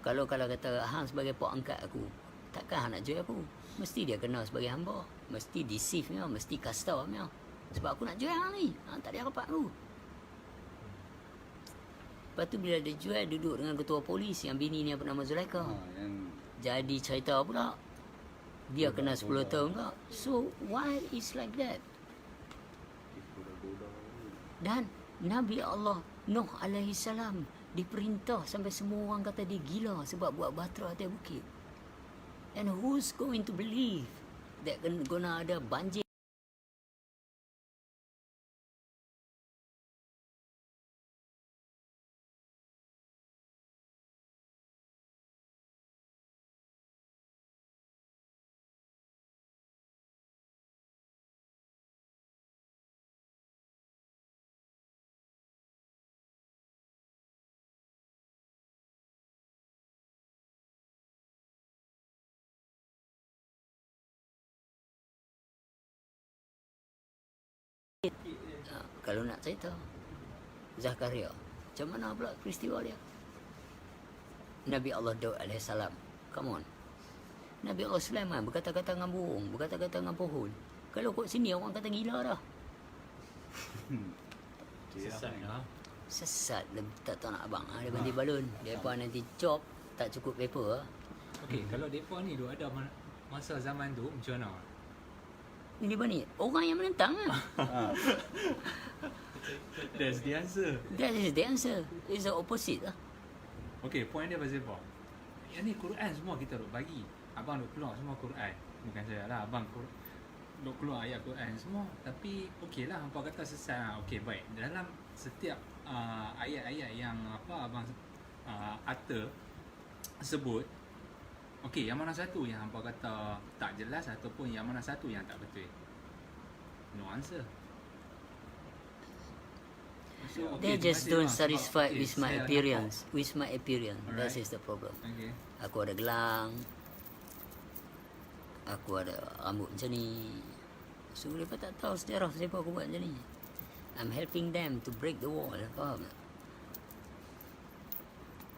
Kalau kata hang sebagai pak angkat aku, takkan hang nak jual aku. Mesti dia kena sebagai hamba, mesti deceive dia, mesti kasta dia. Sebab aku nak jual hang ni, hang tak ada rapat aku. Lepas tu bila dia jual, duduk dengan ketua polis yang bini ni apa nama Zulaikha. Jadi cerita pula dia kena 10 tahun pula. So why is like that? Dan Nabi Allah Nuh alaihi salam diperintah sampai semua orang kata dia gila sebab buat batra atas bukit. And who's going to believe that gonna ada banjir? Kalau nak cerita Zakaria, macam mana pula peristiwa dia? Nabi Allah Daud AS, come on. Nabi Allah Sulaiman berkata-kata dengan burung, berkata-kata dengan pohon. Kalau kot sini orang kata gila dah. Sesat lah. Sesat tak tahu nak abang. Dia banti balon. Depa nanti chop tak cukup paper. Okey, kalau depa ni duk ada masa zaman tu macam mana? Ini ni orang yang menentang lah. That's the answer. That is the answer. It's the opposite lah. Okey, point dia pasal apa? Yang ni Quran semua kita duk bagi. Abang duk keluar semua Quran. Bukan saya lah, abang duk keluar ayat Quran semua. Tapi okey lah, hampa kata sesat lah. Okey, baik. Dalam setiap ayat-ayat yang apa abang utter sebut, okey, yang mana satu yang hampa kata tak jelas ataupun yang mana satu yang tak betul? No answer. So, They okay, just terima don't kasih, Mak. satisfied Okay, with my saya appearance. With my appearance. That Alright. is the problem. Okay. Aku ada gelang. Aku ada rambut macam ni. So mereka tak tahu sejarah siapa aku buat macam ni. I'm helping them to break the wall. Faham tak?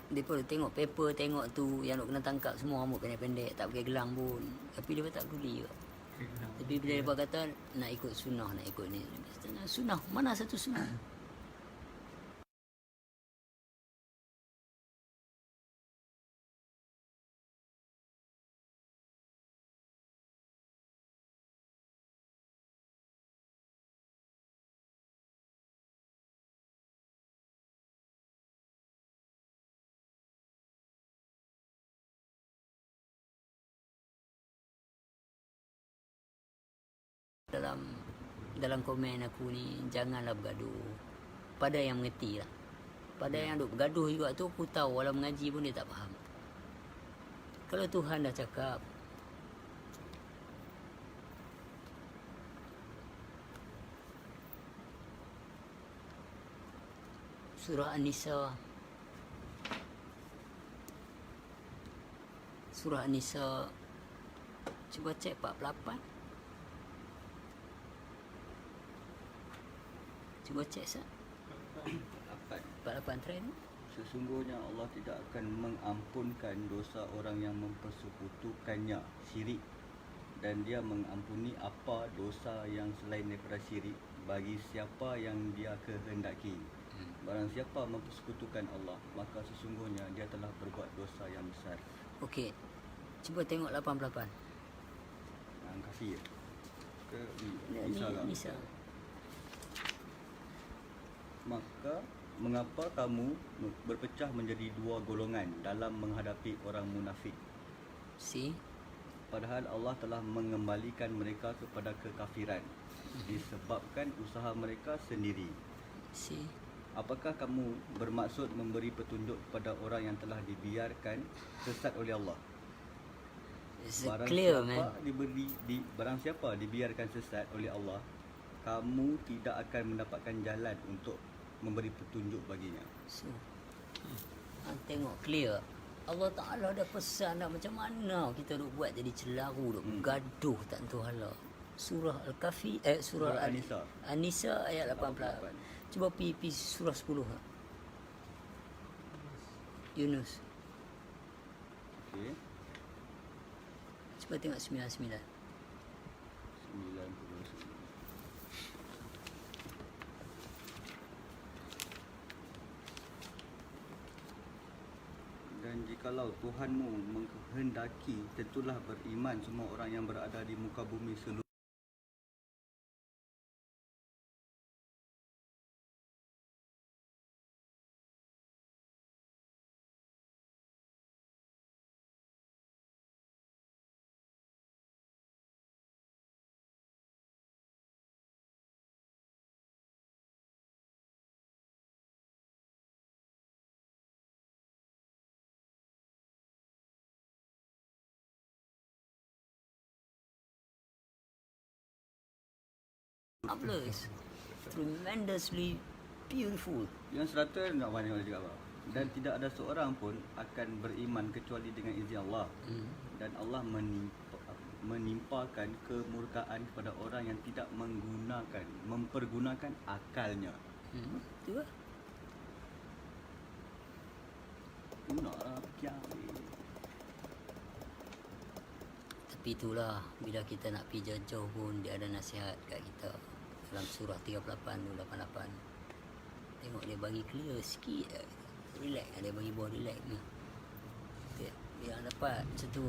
Mereka tengok paper, tengok tu yang nak kena tangkap semua rambut pendek-pendek, tak pakai gelang pun. Tapi mereka tak peduli juga. Tapi bila mereka kata nak ikut sunnah, nak ikut ni. Sunnah, mana satu sunnah? Dalam komen aku ni, janganlah bergaduh. Pada yang mengerti lah. Pada yang duk bergaduh juga tu, aku tahu walau mengaji pun dia tak faham. Kalau Tuhan dah cakap, surah An-Nisa, surah An-Nisa, cuba cek 48. Cuba cek sat. 48 trend. Sesungguhnya Allah tidak akan mengampunkan dosa orang yang mempersekutukannya, syirik, dan dia mengampuni apa dosa yang selain daripada syirik bagi siapa yang dia kehendaki. Barang siapa mempersekutukan Allah, maka sesungguhnya dia telah berbuat dosa yang besar. Okey. Cuba tengok 88. Kasih ya? Ke Ni Nisa lah. Nisa. Maka mengapa kamu berpecah menjadi dua golongan dalam menghadapi orang munafik? See? Padahal Allah telah mengembalikan mereka kepada kekafiran disebabkan usaha mereka sendiri. See? Apakah kamu bermaksud memberi petunjuk kepada orang yang telah dibiarkan sesat oleh Allah? It's clear, man. Barang siapa dibiarkan sesat oleh Allah, kamu tidak akan mendapatkan jalan untuk memberi petunjuk baginya. So, tengok clear. Allah Ta'ala dah pesan dah macam mana kita duk buat jadi celaru, duk gaduh tak tentu hala. Surah Al-Kahfi, surah An-Nisa. An-Nisa ayat 88. Cuba pergi surah 10. Yunus. Okey. Cuba tengok 99. 99. Dan jikalau Tuhanmu menghendaki, tentulah beriman semua orang yang berada di muka bumi seluruh. Marvelous. Tremendously beautiful. Yang 100 nak banyak juga apa. Dan tidak ada seorang pun akan beriman kecuali dengan izin Allah. Dan Allah menimpakan kemurkaan kepada orang yang tidak mempergunakan akalnya. Tu lah. Gunalah kiamat. Tapi itulah, bila kita nak pergi jauh pun dia ada nasihat kat kita. Dalam surah 38 tu 88. Tengok dia bagi clear sikit. Relax, dia bagi bawah relax ni. Dia dapat macam tu.